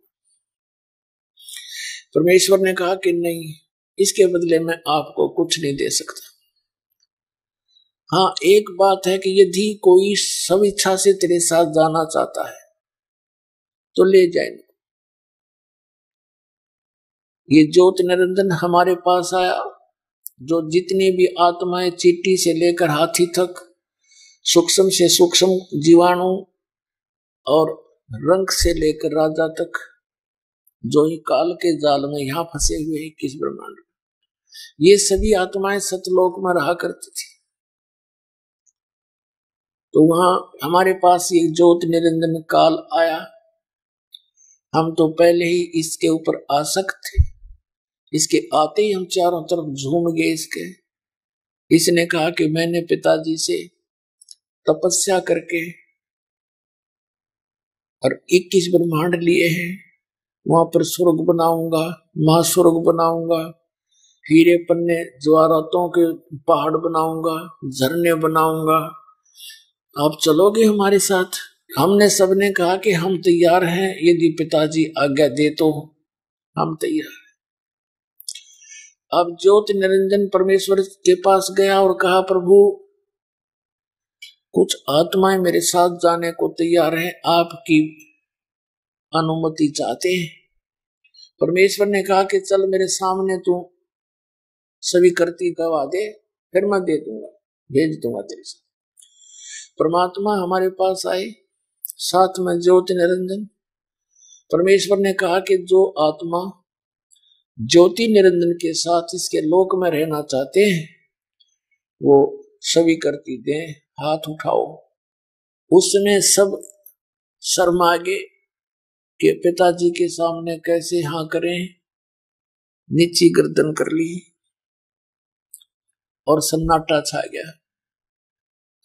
परमेश्वर ने कहा कि नहीं, इसके बदले मैं आपको कुछ नहीं दे सकता। हाँ, एक बात है कि यदि कोई सब इच्छा से तेरे साथ जाना चाहता है तो ले जाए। ये ज्योत निरंजन हमारे पास आया, जो जितनी भी आत्माएं चींटी से लेकर हाथी तक, सूक्ष्म से सूक्ष्म जीवाणु और रंग से लेकर राजा तक, जो ही काल के जाल में यहां फंसे हुए हैं किस ब्रह्मांड में, ये सभी आत्माएं सतलोक में रहा करती थी। तो वहां हमारे पास ये ज्योत निरंजन काल आया। हम तो पहले ही इसके ऊपर आसक्त थे, इसके आते ही हम चारों तरफ झूम गए इसके। इसने कहा कि मैंने पिताजी से तपस्या करके और 21 ब्रह्मांड लिए हैं, वहां पर स्वर्ग बनाऊंगा, महास्वर्ग बनाऊंगा, हीरे पन्ने ज्वारातों के पहाड़ बनाऊंगा, झरने बनाऊंगा, आप चलोगे हमारे साथ? हमने सबने कहा कि हम तैयार हैं, यदि पिताजी आज्ञा दे तो हम तैयार। अब ज्योति निरंजन परमेश्वर के पास गया और कहा प्रभु कुछ आत्माएं मेरे साथ जाने को तैयार हैं, आपकी अनुमति चाहते हैं। परमेश्वर ने कहा कि चल मेरे सामने तू सभी करती गवा दे, फिर मैं दे दूंगा, भेज दूंगा तेरे साथ। परमात्मा हमारे पास आए, साथ में ज्योति निरंजन। परमेश्वर ने कहा कि जो आत्मा ज्योति निरंजन के साथ इसके लोक में रहना चाहते हैं वो सभी करती दे, हाथ उठाओ। उसने सब शर्मा गए कि पिताजी के सामने कैसे हाँ करें, नीची गर्दन कर ली और सन्नाटा छा गया।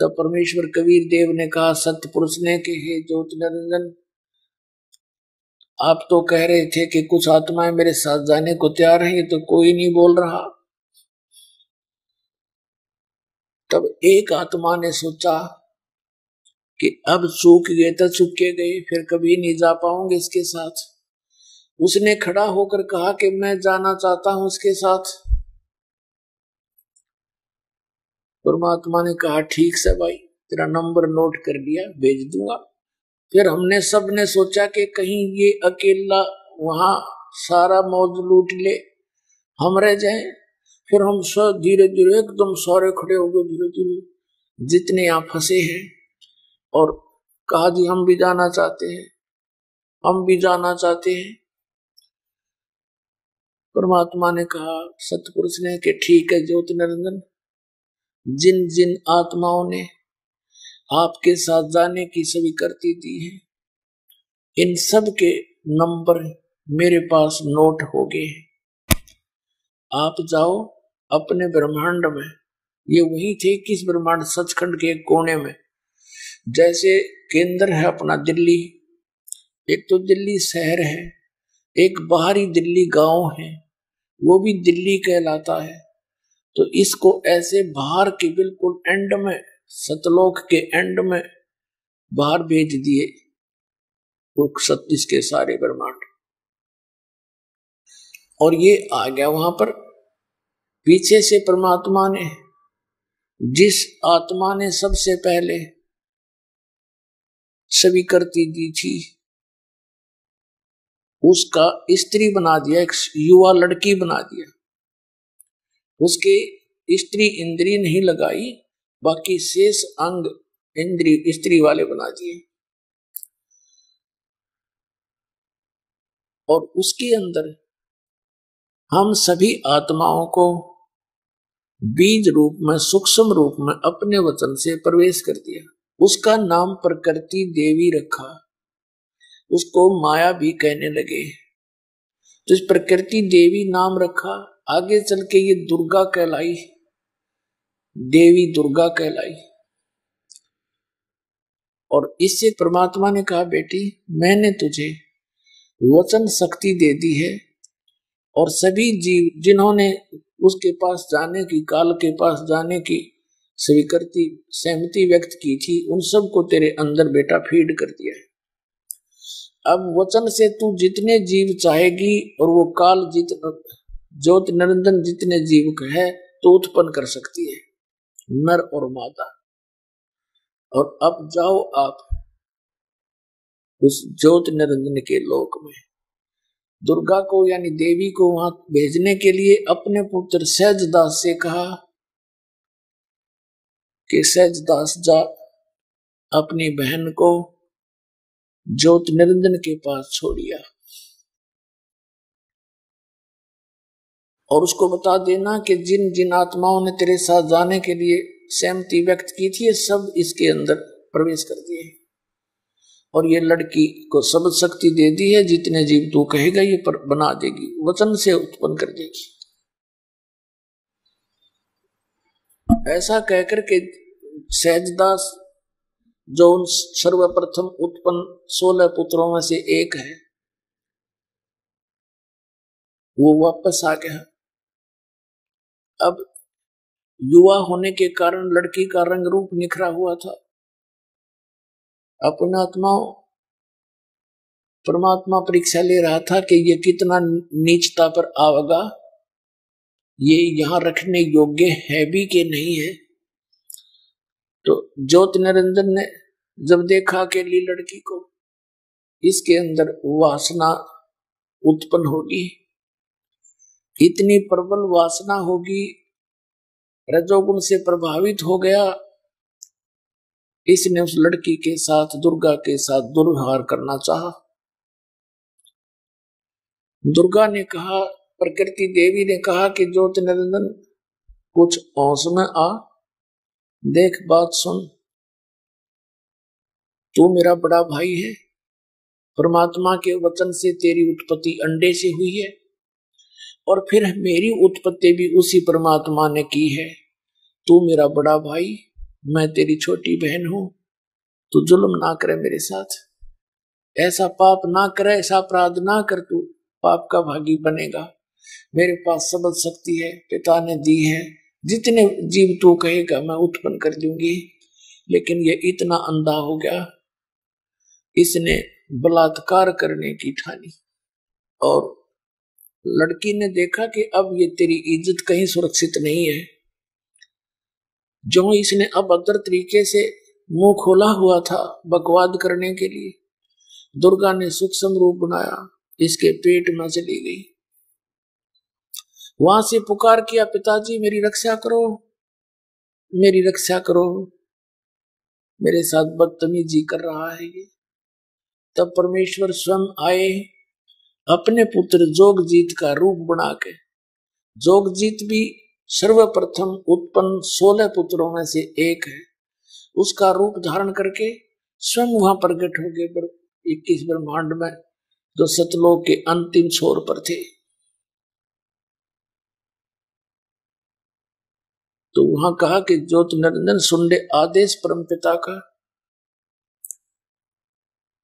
तब परमेश्वर कबीर देव ने कहा सतपुरुष ने कि हे ज्योति निरंजन, आप तो कह रहे थे कि कुछ आत्माएं मेरे साथ जाने को तैयार हैं, ये तो कोई नहीं बोल रहा। तब एक आत्मा ने सोचा कि अब चूक गए तो चुके गए, फिर कभी नहीं जा पाऊंगे इसके साथ। उसने खड़ा होकर कहा कि मैं जाना चाहता हूं उसके साथ। परमात्मा ने कहा ठीक से भाई, तेरा नंबर नोट कर लिया, भेज दूंगा। फिर हमने सब ने सोचा कि कहीं ये अकेला वहां सारा मौज लूट ले, हम रह जाएं। फिर हम सब धीरे धीरे एकदम सारे खड़े हो गए, धीरे धीरे जितने यहाँ फंसे हैं, और कहा जी हम भी जाना चाहते हैं, हम भी जाना चाहते हैं। परमात्मा ने कहा, सतपुरुष ने, कि ठीक है ज्योति निरंजन, जिन जिन आत्माओं ने आपके साथ जाने की स्वीकृति दी है, इन सब के नंबर मेरे पास नोट हो गए। आप जाओ अपने ब्रह्मांड में, ये वही थे किस ब्रह्मांड, सचखंड के कोने में। जैसे केंद्र है अपना दिल्ली, एक तो दिल्ली शहर है, एक बाहरी दिल्ली गांव है, वो भी दिल्ली कहलाता है। तो इसको ऐसे बाहर के बिल्कुल एंड में, सतलोक के एंड में बाहर भेज दिए वो इसके सारे ब्रह्मांड, और ये आ गया वहां पर। पीछे से परमात्मा ने, जिस आत्मा ने सबसे पहले स्वीकृति दी थी, उसका स्त्री बना दिया, एक युवा लड़की बना दिया। उसके स्त्री इंद्री नहीं लगाई, बाकी शेष अंग इंद्री स्त्री वाले बना दिए। और उसके अंदर हम सभी आत्माओं को बीज रूप में, सूक्ष्म रूप में अपने वचन से प्रवेश कर दिया। उसका नाम प्रकृति देवी रखा, उसको माया भी कहने लगे। तो इस प्रकृति देवी नाम रखा, आगे चल के ये दुर्गा कहलाई, देवी दुर्गा कहलाई। और इससे परमात्मा ने कहा, बेटी मैंने तुझे वचन शक्ति दे दी है, और सभी जीव जिन्होंने उसके पास जाने की, काल के पास जाने की स्वीकृति, सहमति व्यक्त की थी, उन सबको तेरे अंदर बेटा फीड कर दिया है। अब वचन से तू जितने जीव चाहेगी, और वो काल ज्योति निरंजन जितने जीव है तो उत्पन्न कर सकती है, नर और मादा। और अब जाओ आप उस ज्योति निरंजन के लोक में। दुर्गा को यानी देवी को वहां भेजने के लिए अपने पुत्र सहजदास से कहा कि सहजदास जा अपनी बहन को ज्योति निरंजन के पास छोड़िया, और उसको बता देना कि जिन जिन आत्माओं ने तेरे साथ जाने के लिए सहमति व्यक्त की थी, सब इसके अंदर प्रवेश कर दिए, और ये लड़की को शब्द शक्ति दे दी है, जितने जीव तू कहेगा ये पर बना देगी, वचन से उत्पन्न कर देगी। ऐसा कहकर के सहजदास, जो उन सर्वप्रथम उत्पन्न 16 पुत्रों में से एक है, वो वापस आ गया। अब युवा होने के कारण लड़की का रंग रूप निखरा हुआ था। अपना आत्मा परमात्मा परीक्षा ले रहा था कि ये कितना नीचता पर आवेगा, ये यहाँ रखने योग्य है भी कि नहीं है। तो ज्योति निरंजन ने जब देखा अकेली लड़की को, इसके अंदर वासना उत्पन्न होगी, इतनी प्रबल वासना होगी, रजोगुण से प्रभावित हो गया, इसने उस लड़की के साथ, दुर्गा के साथ दुर्व्यवहार करना चाहा। दुर्गा ने कहा, प्रकृति देवी ने कहा कि ज्योति निरंजन कुछ होश में आ, देख बात सुन, तू मेरा बड़ा भाई है, परमात्मा के वचन से तेरी उत्पत्ति अंडे से हुई है, और फिर मेरी उत्पत्ति भी उसी परमात्मा ने की है। तू मेरा बड़ा भाई, मैं तेरी छोटी बहन हूं, तू जुल्म ना करे मेरे साथ, ऐसा पाप ना करे, ऐसा अपराध ना कर, तू पाप का भागी बनेगा। मेरे पास सबद शक्ति है, पिता ने दी है, जितने जीव तू कहेगा मैं उत्पन्न कर दूंगी। लेकिन ये इतना अंधा हो गया, इसने बलात्कार करने की ठानी, और लड़की ने देखा कि अब ये तेरी इज्जत कहीं सुरक्षित नहीं है। जो इसने अभद्र तरीके से मुंह खोला हुआ था बकवाद करने के लिए, दुर्गा ने सूक्ष्म रूप बनाया, इसके पेट में चली गई। वहां से पुकार किया, पिताजी मेरी रक्षा करो, मेरी रक्षा करो, मेरे साथ बदतमीजी कर रहा है ये। तब परमेश्वर स्वयं आए, अपने पुत्र जोगजीत का रूप बना के, जोगजीत भी सर्वप्रथम उत्पन्न 16 पुत्रों में से एक है, उसका रूप धारण करके स्वयं वहां प्रकट हो गए 21 ब्रह्मांड में, जो सतलोक के अंतिम छोर पर थे। तो वहां कहा कि ज्योत निरंजन सुन ले आदेश परम पिता का,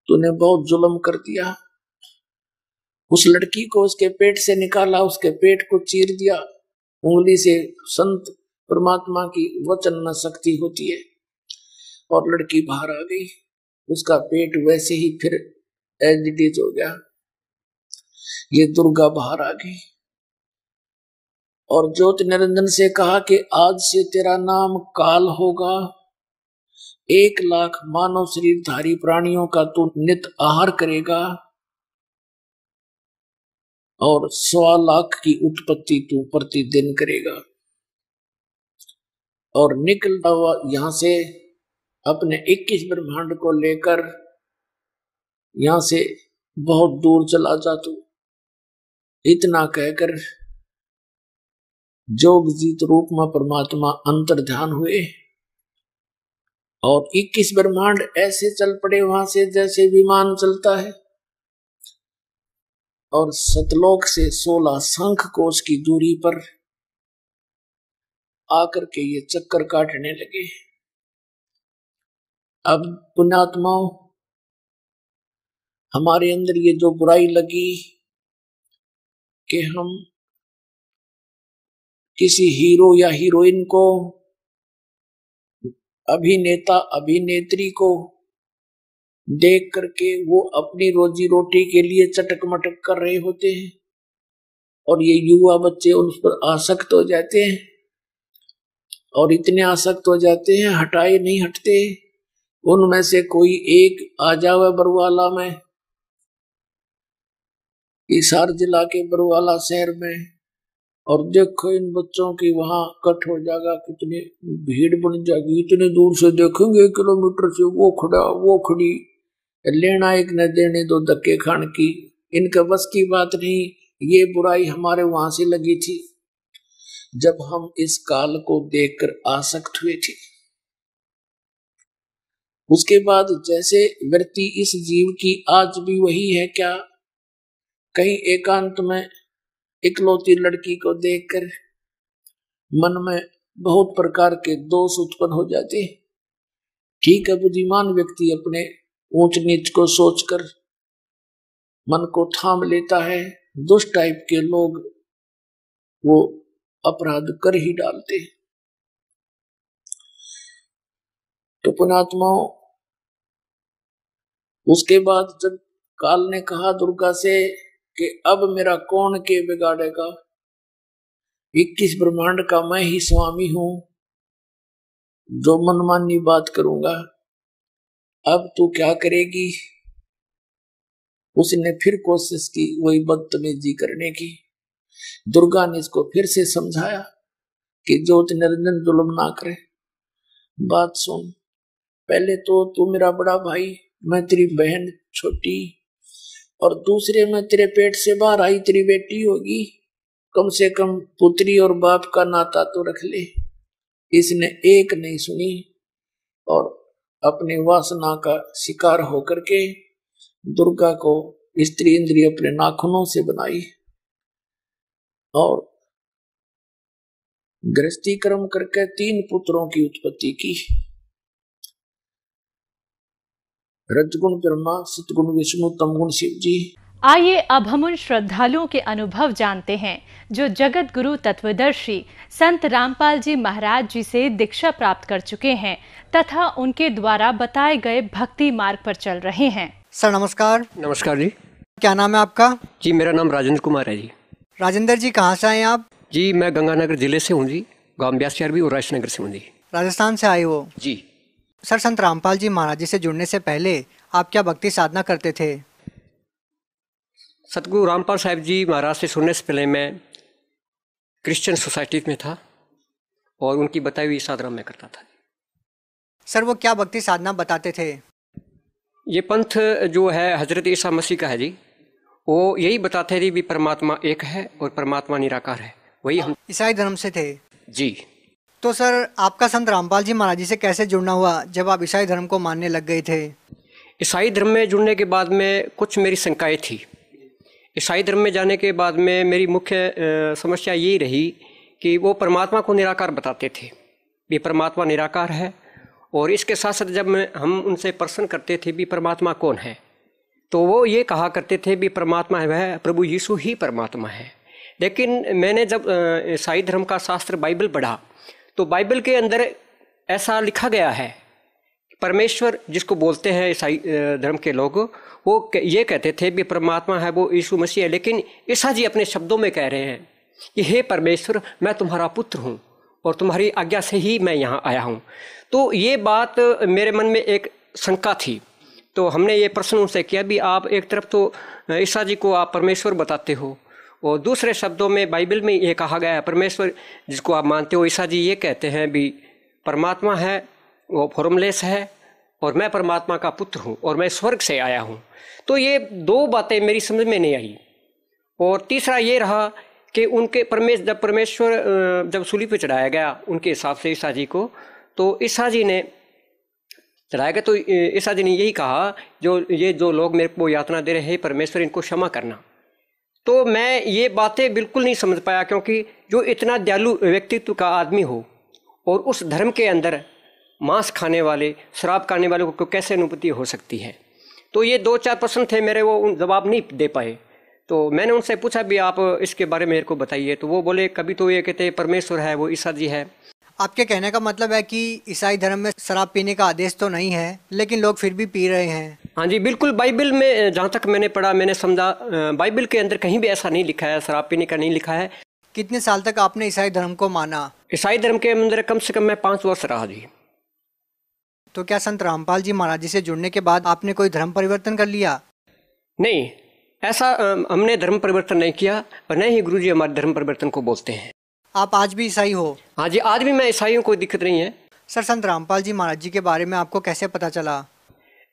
तूने बहुत जुल्म कर दिया। उस लड़की को उसके पेट से निकाला, उसके पेट को चीर दिया उंगली से। संत परमात्मा की वचन में शक्ति होती है, और लड़की बाहर आ गई, उसका पेट वैसे ही फिर एज इट इज हो गया। ये दुर्गा बाहर आ गई और ज्योति निरंजन से कहा कि आज से तेरा नाम काल होगा। 1 लाख मानव शरीरधारी प्राणियों का तू नित आहार करेगा और 1.25 लाख की उत्पत्ति तू प्रतिदिन करेगा। और निकलता हुआ यहां से अपने 21 ब्रह्मांड को लेकर यहां से बहुत दूर चला जा तू। इतना कहकर जोगजीत रूप में परमात्मा अंतर ध्यान हुए और 21 ब्रह्मांड ऐसे चल पड़े वहां से जैसे विमान चलता है, और सतलोक से 16 शंख कोश की दूरी पर आकर के ये चक्कर काटने लगे। अब पुण्यात्माओं, हमारे अंदर ये जो बुराई लगी कि हम किसी हीरो या हीरोइन को, अभिनेता अभिनेत्री को देख करके वो अपनी रोजी रोटी के लिए चटक मटक कर रहे होते हैं, और ये युवा बच्चे उन पर आसक्त हो जाते हैं, और इतने आसक्त हो जाते हैं हटाए नहीं हटते। उनमें से कोई एक आ जावे बरवाला में, हिसार जिला के बरवाला शहर में, और देखो इन बच्चों की वहां कट हो जाएगा, कितनी भीड़ बन जाएगी। इतने दूर से देखेंगे 1 किलोमीटर से, वो खड़ा वो खड़ी, लेना एक न देने दो धक्के खान की, इनका बस की बात नहीं। ये बुराई हमारे वहां से लगी थी जब हम इस काल को देखकर आसक्त हुए थे। उसके बाद जैसे वृत्ति इस जीव की आज भी वही है क्या, कहीं एकांत में इकलौती लड़की को देखकर मन में बहुत प्रकार के दोष उत्पन्न हो जाते। ठीक है, बुद्धिमान व्यक्ति अपने ऊंच नीच को सोचकर मन को थाम लेता है, दुष्ट टाइप के लोग वो अपराध कर ही डालते। तो पुण्यात्माओं, उसके बाद जब काल ने कहा दुर्गा से कि अब मेरा कौन के बिगाड़ेगा, 21 ब्रह्मांड का मैं ही स्वामी हूं, जो मनमानी बात करूंगा, अब तू क्या करेगी। उसने फिर कोशिश की वही बदतमीजी करने की। दुर्गा ने इसको फिर से समझाया कि ज्योति निरंजन जुल्म ना करे, बात सुन, पहले तो तू मेरा बड़ा भाई, मैं तेरी बहन छोटी, और दूसरे में तेरे पेट से बाहर आई तेरी बेटी होगी, कम से कम पुत्री और बाप का नाता तो रख ले। इसने एक नहीं सुनी और अपने वासना का शिकार होकर के दुर्गा को स्त्री इंद्रिय अपने नाखूनों से बनाई और गृहस्थी कर्म करके 3 पुत्रों की उत्पत्ति की। रजगुण ब्रह्मा, सतगुण विष्णु, तमगुण शिव जी। आइए अब हम उन श्रद्धालुओं के अनुभव जानते हैं जो जगत गुरु तत्वदर्शी संत रामपाल जी महाराज जी से दीक्षा प्राप्त कर चुके हैं तथा उनके द्वारा बताए गए भक्ति मार्ग पर चल रहे हैं। सर नमस्कार। नमस्कार जी। क्या नाम है आपका? जी मेरा नाम राजेंद्र कुमार है जी। राजेंद्र जी कहाँ से आए हैं आप? जी मैं गंगानगर जिले से हूँ जी, गाँव ब्यासचार भी और राजनगर से हूँ जी। राजस्थान से आए हो जी। सर, संत रामपाल जी महाराज जी से जुड़ने से पहले आप क्या भक्ति साधना करते थे? सतगुरु रामपाल साहब जी महाराज से सुनने से पहले मैं क्रिश्चियन सोसाइटी में था और उनकी बताई हुई साधना मैं करता था। सर वो क्या भक्ति साधना बताते थे? ये पंथ जो है हजरत ईसा मसीह का है जी, वो यही बताते थे भी परमात्मा एक है और परमात्मा निराकार है। वही हम ईसाई धर्म से थे जी। तो सर आपका संत रामपाल जी महाराज जी से कैसे जुड़ना हुआ जब आप ईसाई धर्म को मानने लग गए थे? ईसाई धर्म में जुड़ने के बाद में कुछ मेरी शंकाएँ थी। ईसाई धर्म में जाने के बाद में मेरी मुख्य समस्या यही रही कि वो परमात्मा को निराकार बताते थे, भी परमात्मा निराकार है। और इसके साथ साथ जब हम उनसे प्रश्न करते थे भी परमात्मा कौन है, तो वो ये कहा करते थे भी परमात्मा है वह प्रभु यीशु ही परमात्मा है। लेकिन मैंने जब ईसाई धर्म का शास्त्र बाइबल पढ़ा तो बाइबल के अंदर ऐसा लिखा गया है, परमेश्वर जिसको बोलते हैं ईसाई धर्म के लोग, वो ये कहते थे भी परमात्मा है वो यीशु मसीह है। लेकिन ईसा जी अपने शब्दों में कह रहे हैं कि हे परमेश्वर, मैं तुम्हारा पुत्र हूँ और तुम्हारी आज्ञा से ही मैं यहाँ आया हूँ। तो ये बात मेरे मन में एक शंका थी। तो हमने ये प्रश्न उनसे किया भी आप एक तरफ तो ईसा जी को आप परमेश्वर बताते हो और दूसरे शब्दों में बाइबल में ये कहा गया है परमेश्वर जिसको आप मानते हो, ईसा जी ये कहते हैं भी परमात्मा है वो फॉर्मलेस है और मैं परमात्मा का पुत्र हूँ और मैं स्वर्ग से आया हूँ। तो ये दो बातें मेरी समझ में नहीं आई। और तीसरा ये रहा कि उनके परमेश्वर जब सूली पे चढ़ाया गया उनके हिसाब से ईसा जी को, तो ईसा जी ने चढ़ाया गया तो ईसा जी ने यही कहा जो लोग मेरे को यातना दे रहे हैं परमेश्वर इनको क्षमा करना। तो मैं ये बातें बिल्कुल नहीं समझ पाया, क्योंकि जो इतना दयालु व्यक्तित्व का आदमी हो और उस धर्म के अंदर मांस खाने वाले शराब खाने वाले को कैसे अनुभूति हो सकती है। तो ये 2-4 प्रश्न थे मेरे, वो जवाब नहीं दे पाए। तो मैंने उनसे पूछा भी आप इसके बारे में मेरे को बताइए। तो वो बोले कभी तो ये कहते परमेश्वर है वो ईसा जी है। आपके कहने का मतलब है कि ईसाई धर्म में शराब पीने का आदेश तो नहीं है लेकिन लोग फिर भी पी रहे हैं? हाँ जी बिल्कुल। बाइबल में जहाँ तक मैंने पढ़ा मैंने समझा बाइबल के अंदर कहीं भी ऐसा नहीं लिखा है, शराब पीने का नहीं लिखा है। कितने साल तक आपने ईसाई धर्म को माना? ईसाई धर्म के अंदर कम से कम मैं 5 वर्ष रहा जी। तो क्या संत रामपाल जी महाराज जी से जुड़ने के बाद आपने कोई धर्म परिवर्तन कर लिया? नहीं, ऐसा हमने धर्म परिवर्तन नहीं किया और न ही गुरुजी हमारे धर्म परिवर्तन को बोलते हैं। आप आज भी ईसाई हो? हाँ जी, आज भी मैं ईसाई हूँ, कोई दिक्कत नहीं है। सर संत रामपाल जी महाराज जी के बारे में आपको कैसे पता चला?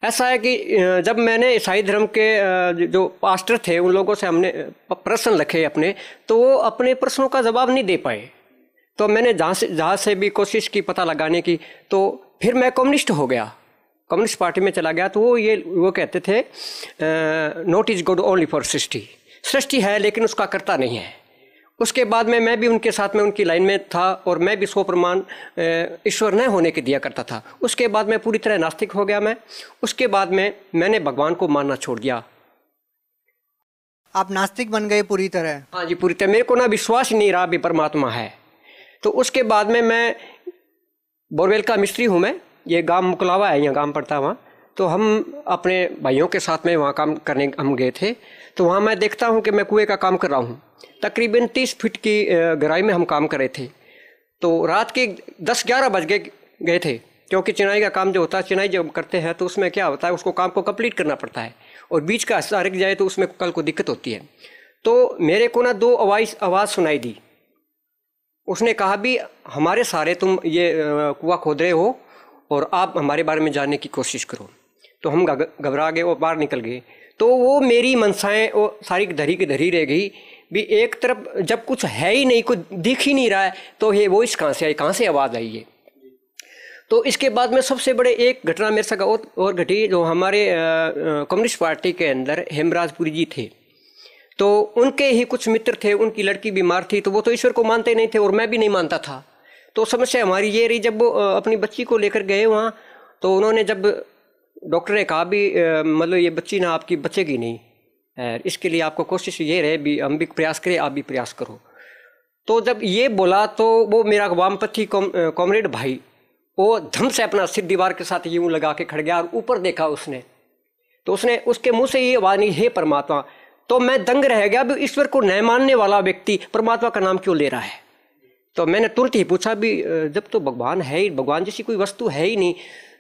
ऐसा है कि जब मैंने ईसाई धर्म के जो पास्टर थे उन लोगों से हमने प्रश्न रखे अपने, तो वो अपने प्रश्नों का जवाब नहीं दे पाए। तो मैंने जहाँ से भी कोशिश की पता लगाने की, तो फिर मैं कम्युनिस्ट हो गया, कम्युनिस्ट पार्टी में चला गया। तो वो कहते थे not is god only for सृष्टि है लेकिन उसका कर्ता नहीं है। उसके बाद में मैं भी उनके साथ में उनकी लाइन में था और मैं भी 100 प्रमाण ईश्वर न होने के दिया करता था। उसके बाद मैं पूरी तरह नास्तिक हो गया मैं। उसके बाद में मैंने भगवान को मानना छोड़ दिया। आप नास्तिक बन गए पूरी तरह? हाँ जी, पूरी तरह। मेरे को ना विश्वास ही नहीं रहा भी परमात्मा है। तो उसके बाद में मैं बोरवेल का मिस्त्री हूँ मैं, ये गांव मुकलावा है, यहाँ गांव पड़ता है वहाँ। तो हम अपने भाइयों के साथ में वहाँ काम करने हम गए थे। तो वहाँ मैं देखता हूँ कि मैं कुएं का काम कर रहा हूँ। तकरीबन 30 फीट की गहराई में हम काम कर रहे थे। तो रात के 10-11 बज गए थे, क्योंकि चिनाई का काम जो होता है, चिनाई जब करते हैं तो उसमें क्या होता है, उसको काम को कंप्लीट करना पड़ता है और बीच का हिस्सा रख जाए तो उसमें कल को दिक्कत होती है। तो मेरे को ना 2 आवाज़ सुनाई दी। उसने कहा भी हमारे सारे तुम ये कुआं खोद रहे हो और आप हमारे बारे में जानने की कोशिश करो। तो हम घबरा गए और बाहर निकल गए। तो वो मेरी मनसाएं वो सारी धरी की धरी रह गई भी। एक तरफ जब कुछ है ही नहीं, कुछ दिख ही नहीं रहा है, तो ये वो इस कहाँ से आई, कहाँ से आवाज़ आई है। तो इसके बाद में सबसे बड़े एक घटना मेरे साथ और घटी। जो हमारे कम्युनिस्ट पार्टी के अंदर हेमराजपुरी जी थे, तो उनके ही कुछ मित्र थे, उनकी लड़की बीमार थी। तो वो तो ईश्वर को मानते नहीं थे और मैं भी नहीं मानता था। तो समस्या हमारी ये रही, जब वो अपनी बच्ची को लेकर गए वहाँ, तो उन्होंने जब डॉक्टर ने कहा भी मतलब ये बच्ची ना आपकी बचेगी नहीं, इसके लिए आपको कोशिश ये रहे भी हम भी प्रयास करें, आप भी प्रयास करो। तो जब ये बोला तो वो मेरा वामपंथी कॉमरेड भाई वो धम से अपना सिर दीवार के साथ यूं लगा के खड़ गया और ऊपर देखा उसने। तो उसने उसके मुंह से ये आवाज़ नहीं, हे परमात्मा। तो मैं दंग रह गया भी ईश्वर को न मानने वाला व्यक्ति परमात्मा का नाम क्यों ले रहा है। तो मैंने तुरंत ही पूछा भी जब तो भगवान है ही, भगवान जैसी कोई वस्तु है ही नहीं,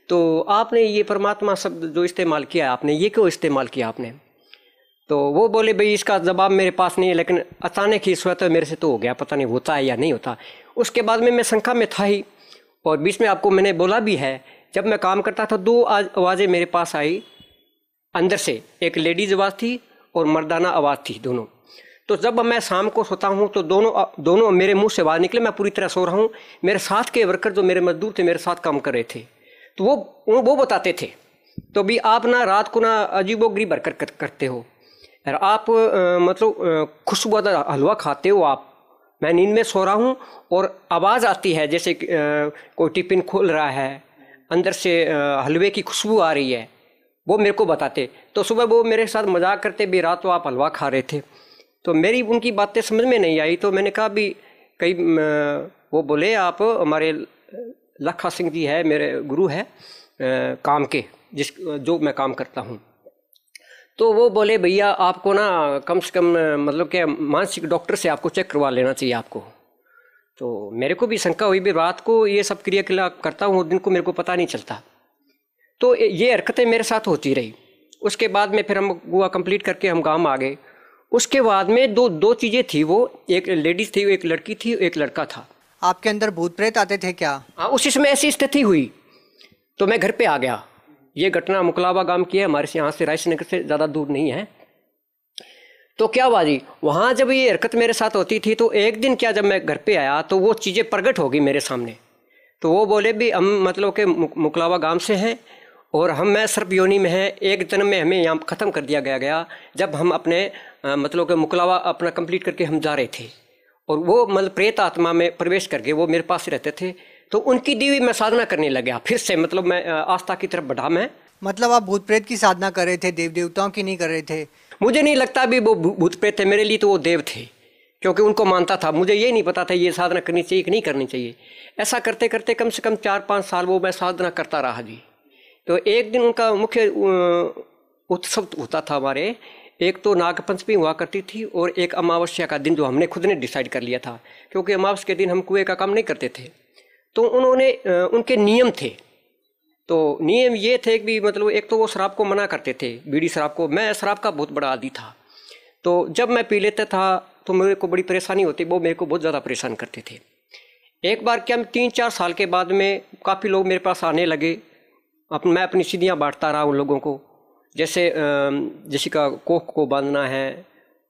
तो आपने ये परमात्मा शब्द जो इस्तेमाल किया आपने, ये क्यों इस्तेमाल किया आपने। तो वो बोले भाई इसका जवाब मेरे पास नहीं है, लेकिन अचानक ही स्वतः मेरे से तो हो गया, पता नहीं होता है या नहीं होता। उसके बाद में मैं शंका में था ही। और बीच में आपको मैंने बोला भी है, जब मैं काम करता था 2 आवाज़ें मेरे पास आई अंदर से। एक लेडीज आवाज़ थी और मर्दाना आवाज़ थी दोनों। तो जब मैं शाम को सोता हूँ तो दोनों मेरे मुंह से आवाज़ निकले, मैं पूरी तरह सो रहा हूँ। मेरे साथ के वर्कर जो मेरे मजदूर थे, मेरे साथ काम कर रहे थे, तो वो बताते थे, तो भी आप ना रात को ना अजीबोगरीब हरकत करते हो, और आप मतलब खुशबूदार हलवा खाते हो आप। मैं नींद में सो रहा हूँ और आवाज़ आती है जैसे कोई टिफिन खोल रहा है, अंदर से हलवे की खुशबू आ रही है, वो मेरे को बताते। तो सुबह वो मेरे साथ मजाक करते भी, रात को आप हलवा खा रहे थे। तो मेरी उनकी बातें समझ में नहीं आई, तो मैंने कहा भी कई वो बोले आप हमारे लखा सिंह जी है, मेरे गुरु है काम के, जो मैं काम करता हूँ। तो वो बोले भैया आपको ना कम से कम मतलब कि मानसिक डॉक्टर से आपको चेक करवा लेना चाहिए आपको। तो मेरे को भी शंका हुई भी, रात को ये सब क्रियाकलाप करता हूँ, दिन को मेरे को पता नहीं चलता। तो ये हरकतें मेरे साथ होती रही। उसके बाद में फिर हम गोवा कंप्लीट करके हम गाँव आ गए। उसके बाद में दो चीज़ें थी, वो एक लेडीज़ थी, एक लड़की थी, एक लड़का था। आपके अंदर भूत प्रेत आते थे क्या? हाँ, उसी समय ऐसी स्थिति हुई तो मैं घर पे आ गया। ये घटना मुकलावा गांव की है, हमारे से यहाँ से रायसनगर से ज़्यादा दूर नहीं है। तो क्या हुआ जी, वहाँ जब ये हरकत मेरे साथ होती थी तो एक दिन क्या, जब मैं घर पे आया तो वो चीज़ें प्रकट हो गई मेरे सामने। तो वो बोले भी हम मतलब कि मुकलावा गांव से हैं और मैं सर्प योनि में हैं, एक जन्म में हमें यहाँ ख़त्म कर दिया गया जब हम अपने मतलब कि मुकलावा अपना कंप्लीट करके हम जा रहे थे, और वो मतलब प्रेत आत्मा में प्रवेश करके वो मेरे पास रहते थे। तो उनकी दी हुई मैं साधना करने लग गया फिर से, मतलब मैं आस्था की तरफ बढ़ा मैं। मतलब आप भूत प्रेत की साधना कर रहे थे, देव देवताओं की नहीं कर रहे थे? मुझे नहीं लगता भी वो भूत प्रेत थे, मेरे लिए तो वो देव थे, क्योंकि उनको मानता था। मुझे ये नहीं पता था ये साधना करनी चाहिए कि नहीं करनी चाहिए। ऐसा करते करते कम से कम 4-5 साल वो मैं साधना करता रहा जी। तो एक दिन उनका मुख्य उत्सव होता था हमारे, एक तो नागपंचमी हुआ करती थी और एक अमावस्या का दिन जो हमने खुद ने डिसाइड कर लिया था, क्योंकि अमावस्या के दिन हम कुएं का काम नहीं करते थे। तो उन्होंने उनके नियम थे। तो नियम ये थे कि मतलब एक तो वो शराब को मना करते थे, बीड़ी शराब को। मैं शराब का बहुत बड़ा आदी था, तो जब मैं पी लेता था तो मेरे को बड़ी परेशानी होती, वो मेरे को बहुत ज़्यादा परेशान करते थे। एक बार क्या 3-4 साल के बाद में काफ़ी लोग मेरे पास आने लगे। मैं अपनी सीढ़ियाँ बांटता रहा उन लोगों को, जैसे का कोख को बांधना है,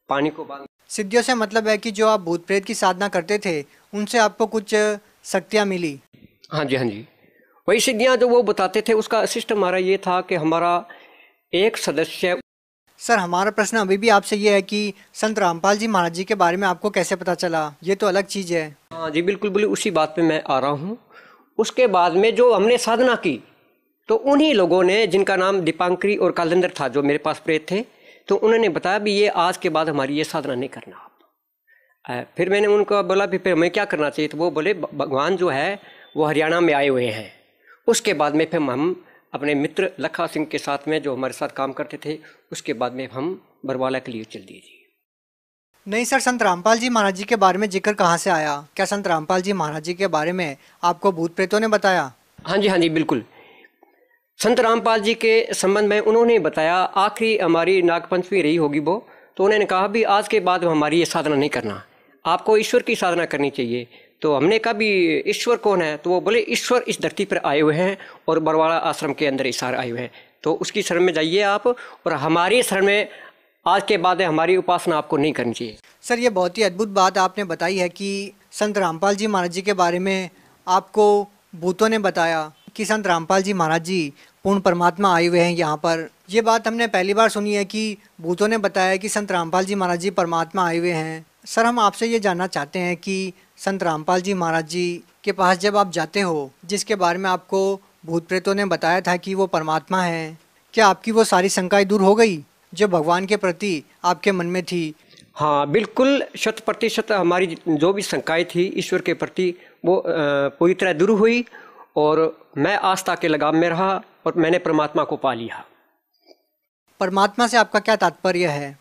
पानी को बांधना। सिद्धियों से मतलब है कि जो आप भूत प्रेत की साधना करते थे उनसे आपको कुछ शक्तियाँ मिली? हाँ जी, हाँ जी, वही सिद्धियाँ जो वो बताते थे। उसका सिस्टम हमारा ये था कि हमारा एक सदस्य। सर, हमारा प्रश्न अभी भी आपसे ये है कि संत रामपाल जी महाराज जी के बारे में आपको कैसे पता चला? ये तो अलग चीज़ है। हाँ जी, बिल्कुल बिल्कुल, उसी बात पे मैं आ रहा हूँ। उसके बाद में जो हमने साधना की, तो उन्हीं लोगों ने, जिनका नाम दीपांकरी और कालेंदर था, जो मेरे पास प्रेत थे, तो उन्होंने बताया भी ये आज के बाद हमारी ये साधना नहीं करना आप। फिर मैंने उनको बोला भी फिर हमें क्या करना चाहिए? तो वो बोले भगवान जो है वो हरियाणा में आए हुए हैं। उसके बाद में फिर हम अपने मित्र लखा सिंह के साथ में, जो हमारे साथ काम करते थे, उसके बाद में हम बरवाला के लिए चल दिए जी। नहीं सर, संत रामपाल जी महाराज जी के बारे में जिक्र कहाँ से आया? क्या संत रामपाल जी महाराज जी के बारे में आपको भूत प्रेतों ने बताया? हाँ जी, हाँ जी, बिल्कुल। संत रामपाल जी के संबंध में उन्होंने बताया, आखिरी हमारी नागपंचमी रही होगी वो, तो उन्होंने कहा भी आज के बाद हमारी ये साधना नहीं करना, आपको ईश्वर की साधना करनी चाहिए। तो हमने कहा भी ईश्वर कौन है? तो वो बोले ईश्वर इस धरती पर आए हुए हैं और बरवाड़ा आश्रम के अंदर इशार आए हुए हैं, तो उसकी शरण में जाइए आप, और हमारी शरण में आज के बाद हमारी उपासना आपको नहीं करनी चाहिए। सर, ये बहुत ही अद्भुत बात आपने बताई है कि संत रामपाल जी महाराज जी के बारे में आपको भूतों ने बताया कि संत रामपाल जी महाराज जी पूर्ण परमात्मा आए हुए हैं यहाँ पर। ये बात हमने पहली बार सुनी है कि भूतों ने बताया कि संत रामपाल जी महाराज जी परमात्मा आए हुए हैं। सर, हम आपसे ये जानना चाहते हैं कि संत रामपाल जी महाराज जी के पास जब आप जाते हो, जिसके बारे में आपको भूत प्रेतों ने बताया था कि वो परमात्मा हैं, क्या आपकी वो सारी शंकाएं दूर हो गई जो भगवान के प्रति आपके मन में थी? हाँ, बिल्कुल 100% हमारी जो भी शंकाएं थी ईश्वर के प्रति, वो पूरी तरह दूर हुई, और मैं आस्था के लगाव में रहा और मैंने परमात्मा को पा लिया। परमात्मा से आपका क्या तात्पर्य है?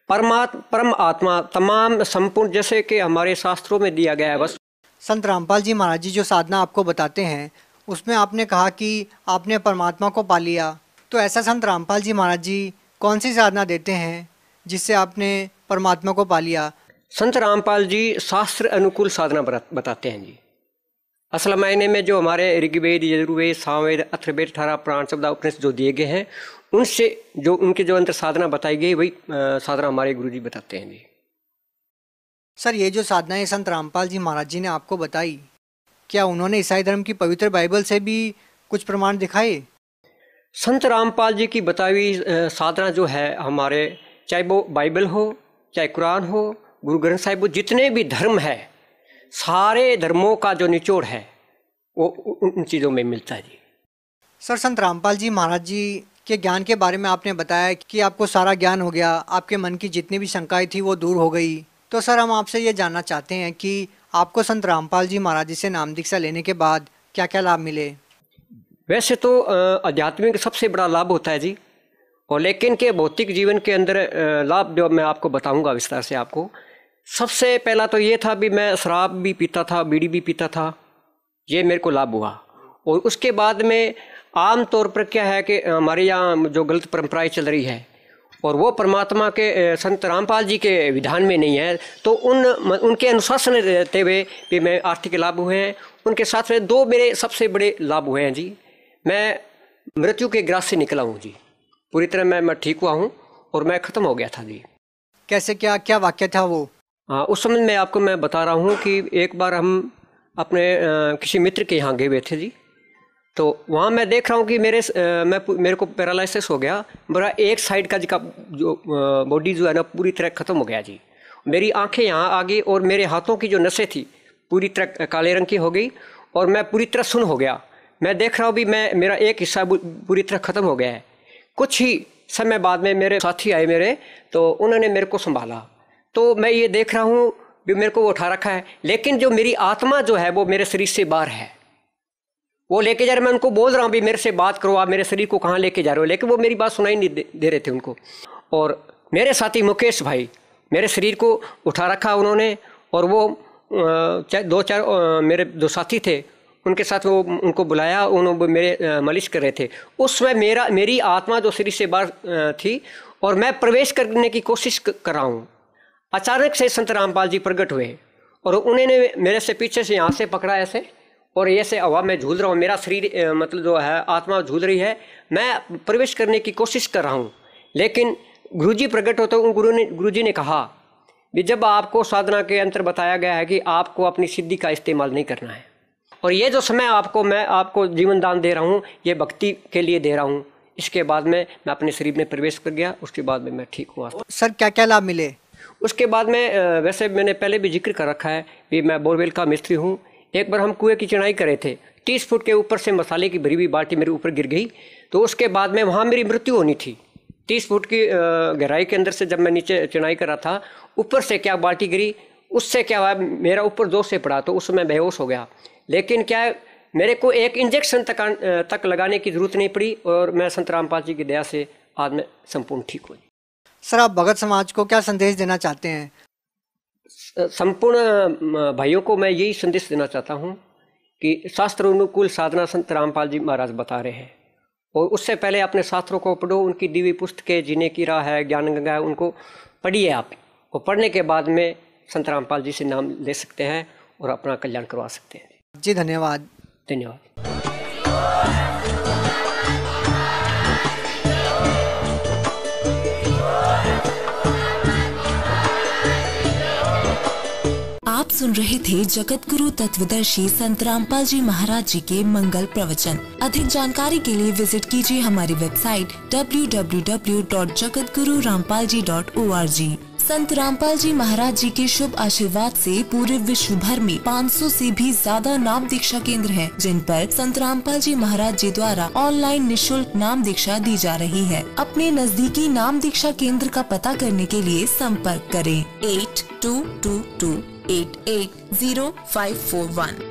परम आत्मा, तमाम संपूर्ण, जैसे कि हमारे शास्त्रों में दिया गया है बस। संत रामपाल जी महाराज जी जो साधना आपको बताते हैं उसमें आपने कहा कि आपने परमात्मा को पा लिया, तो ऐसा संत रामपाल जी महाराज जी कौन सी साधना देते हैं जिससे आपने परमात्मा को पा लिया? संत रामपाल जी शास्त्र अनुकूल साधना बताते हैं जी। असल मायने में जो हमारे ऋग्वेद, यजुर्वेद, सामवेद, अथर्ववेद, 18 पुराण, 14 उपनिषद जो दिए गए हैं, उनसे जो उनके जो अंतर साधना बताई गई वही साधना हमारे गुरुजी बताते हैं जी। सर, ये जो साधनाएं संत रामपाल जी महाराज जी ने आपको बताई, क्या उन्होंने ईसाई धर्म की पवित्र बाइबल से भी कुछ प्रमाण दिखाए? संत रामपाल जी की बताई हुई साधना जो है हमारे, चाहे वो बाइबल हो, चाहे कुरान हो, गुरु ग्रंथ साहिब हो, जितने भी धर्म है, सारे धर्मों का जो निचोड़ है वो उन चीज़ों में मिलता है जी। सर, संत रामपाल जी महाराज जी के ज्ञान के बारे में आपने बताया कि आपको सारा ज्ञान हो गया, आपके मन की जितनी भी शंकाएं थी वो दूर हो गई। तो सर, हम आपसे ये जानना चाहते हैं कि आपको संत रामपाल जी महाराज जी से नाम दीक्षा लेने के बाद क्या क्या लाभ मिले? वैसे तो आध्यात्मिक सबसे बड़ा लाभ होता है जी, और लेकिन के भौतिक जीवन के अंदर लाभ जो मैं आपको बताऊंगा विस्तार से आपको। सबसे पहला तो ये था भी मैं शराब भी पीता था, बीड़ी भी पीता था, ये मेरे को लाभ हुआ। और उसके बाद में आम तौर पर क्या है कि हमारे यहाँ जो गलत परंपराएं चल रही है और वो परमात्मा के संत रामपाल जी के विधान में नहीं है, तो उनके अनुशासन रहते हुए भी मैं आर्थिक लाभ हुए हैं। उनके साथ में 2 मेरे सबसे बड़े लाभ हुए हैं जी। मैं मृत्यु के ग्रास से निकला हूँ जी, पूरी तरह मैं ठीक हुआ हूँ और मैं ख़त्म हो गया था जी। कैसे, क्या क्या वाक्य था वो? हाँ, उस समय में आपको मैं बता रहा हूँ कि एक बार हम अपने किसी मित्र के यहाँ गए हुए थे जी। तो वहाँ मैं देख रहा हूँ कि मेरे को पैरालिसिस हो गया, मेरा एक साइड का जो बॉडी जो है ना पूरी तरह ख़त्म हो गया जी। मेरी आंखें यहाँ आ गई और मेरे हाथों की जो नसें थी पूरी तरह काले रंग की हो गई और मैं पूरी तरह सुन्न हो गया। मैं देख रहा हूँ भी मेरा एक हिस्सा पूरी तरह ख़त्म हो गया है। कुछ ही समय बाद में मेरे साथी आए मेरे, तो उन्होंने मेरे को संभाला। तो मैं ये देख रहा हूँ भी मेरे को वो उठा रखा है, लेकिन जो मेरी आत्मा जो है वो मेरे शरीर से बाहर है, वो लेके जा रहे। मैं उनको बोल रहा हूँ भी मेरे से बात करो, आप मेरे शरीर को कहाँ लेके जा रहे हो, लेकिन वो मेरी बात सुनाई नहीं दे रहे थे उनको। और मेरे साथी मुकेश भाई, मेरे शरीर को उठा रखा उन्होंने, और वो 2-4 मेरे जो साथी थे उनके साथ वो उनको बुलाया, उन्होंने मेरे मालिश कर रहे थे। उस समय मेरी आत्मा जो शरीर से बाहर थी और मैं प्रवेश करने की कोशिश कर रहा हूँ। अचानक से संत रामपाल जी प्रकट हुए और उन्होंने मेरे से पीछे से यहाँ से पकड़ा ऐसे, और ऐसे हवा में झूल रहा हूँ, मेरा शरीर मतलब जो है आत्मा झूल रही है, मैं प्रवेश करने की कोशिश कर रहा हूँ। लेकिन गुरुजी प्रकट होते गुरुजी ने कहा कि जब आपको साधना के अंतर बताया गया है कि आपको अपनी सिद्धि का इस्तेमाल नहीं करना है, और ये जो समय मैं आपको जीवन दान दे रहा हूँ, ये भक्ति के लिए दे रहा हूँ। इसके बाद मैं अपने शरीर में प्रवेश कर गया, उसके बाद में मैं ठीक हुआ। सर, क्या क्या लाभ मिले? उसके बाद में वैसे मैंने पहले भी जिक्र कर रखा है कि मैं बोरवेल का मिस्त्री हूँ। एक बार हम कुएं की चढ़ाई करे थे, 30 फुट के ऊपर से मसाले की भरी हुई बाल्टी मेरे ऊपर गिर गई। तो उसके बाद में वहाँ मेरी मृत्यु होनी थी। 30 फुट की गहराई के अंदर से जब मैं नीचे चढ़ाई कर रहा था, ऊपर से क्या बाल्टी गिरी, उससे क्या हुआ, मेरा ऊपर जोर से पड़ा, तो उसमें बेहोश हो गया। लेकिन क्या है, मेरे को एक इंजेक्शन तक लगाने की जरूरत नहीं पड़ी और मैं संत रामपाल जी की दया से आज मैं संपूर्ण ठीक हुई। सर, आप भगत समाज को क्या संदेश देना चाहते हैं? संपूर्ण भाइयों को मैं यही संदेश देना चाहता हूँ कि शास्त्र अनुकूल साधना संत रामपाल जी महाराज बता रहे हैं, और उससे पहले अपने शास्त्रों को पढ़ो। उनकी दिव्य पुस्तकें जीने की राह है, ज्ञान गंगा है, उनको पढ़िए आप। और पढ़ने के बाद में संत रामपाल जी से नाम ले सकते हैं और अपना कल्याण करवा सकते हैं जी। धन्यवाद। धन्यवाद। आप सुन रहे थे जगत गुरु तत्वदर्शी संत रामपाल जी महाराज जी के मंगल प्रवचन। अधिक जानकारी के लिए विजिट कीजिए हमारी वेबसाइट www.jagatgururampalji.org। संत रामपाल जी महाराज जी के शुभ आशीर्वाद से पूरे विश्व भर में 500 से भी ज्यादा नाम दीक्षा केंद्र हैं, जिन पर संत रामपाल जी महाराज जी द्वारा ऑनलाइन निशुल्क नाम दीक्षा दी जा रही है। अपने नजदीकी नाम दीक्षा केंद्र का पता करने के लिए संपर्क करें 8222880541।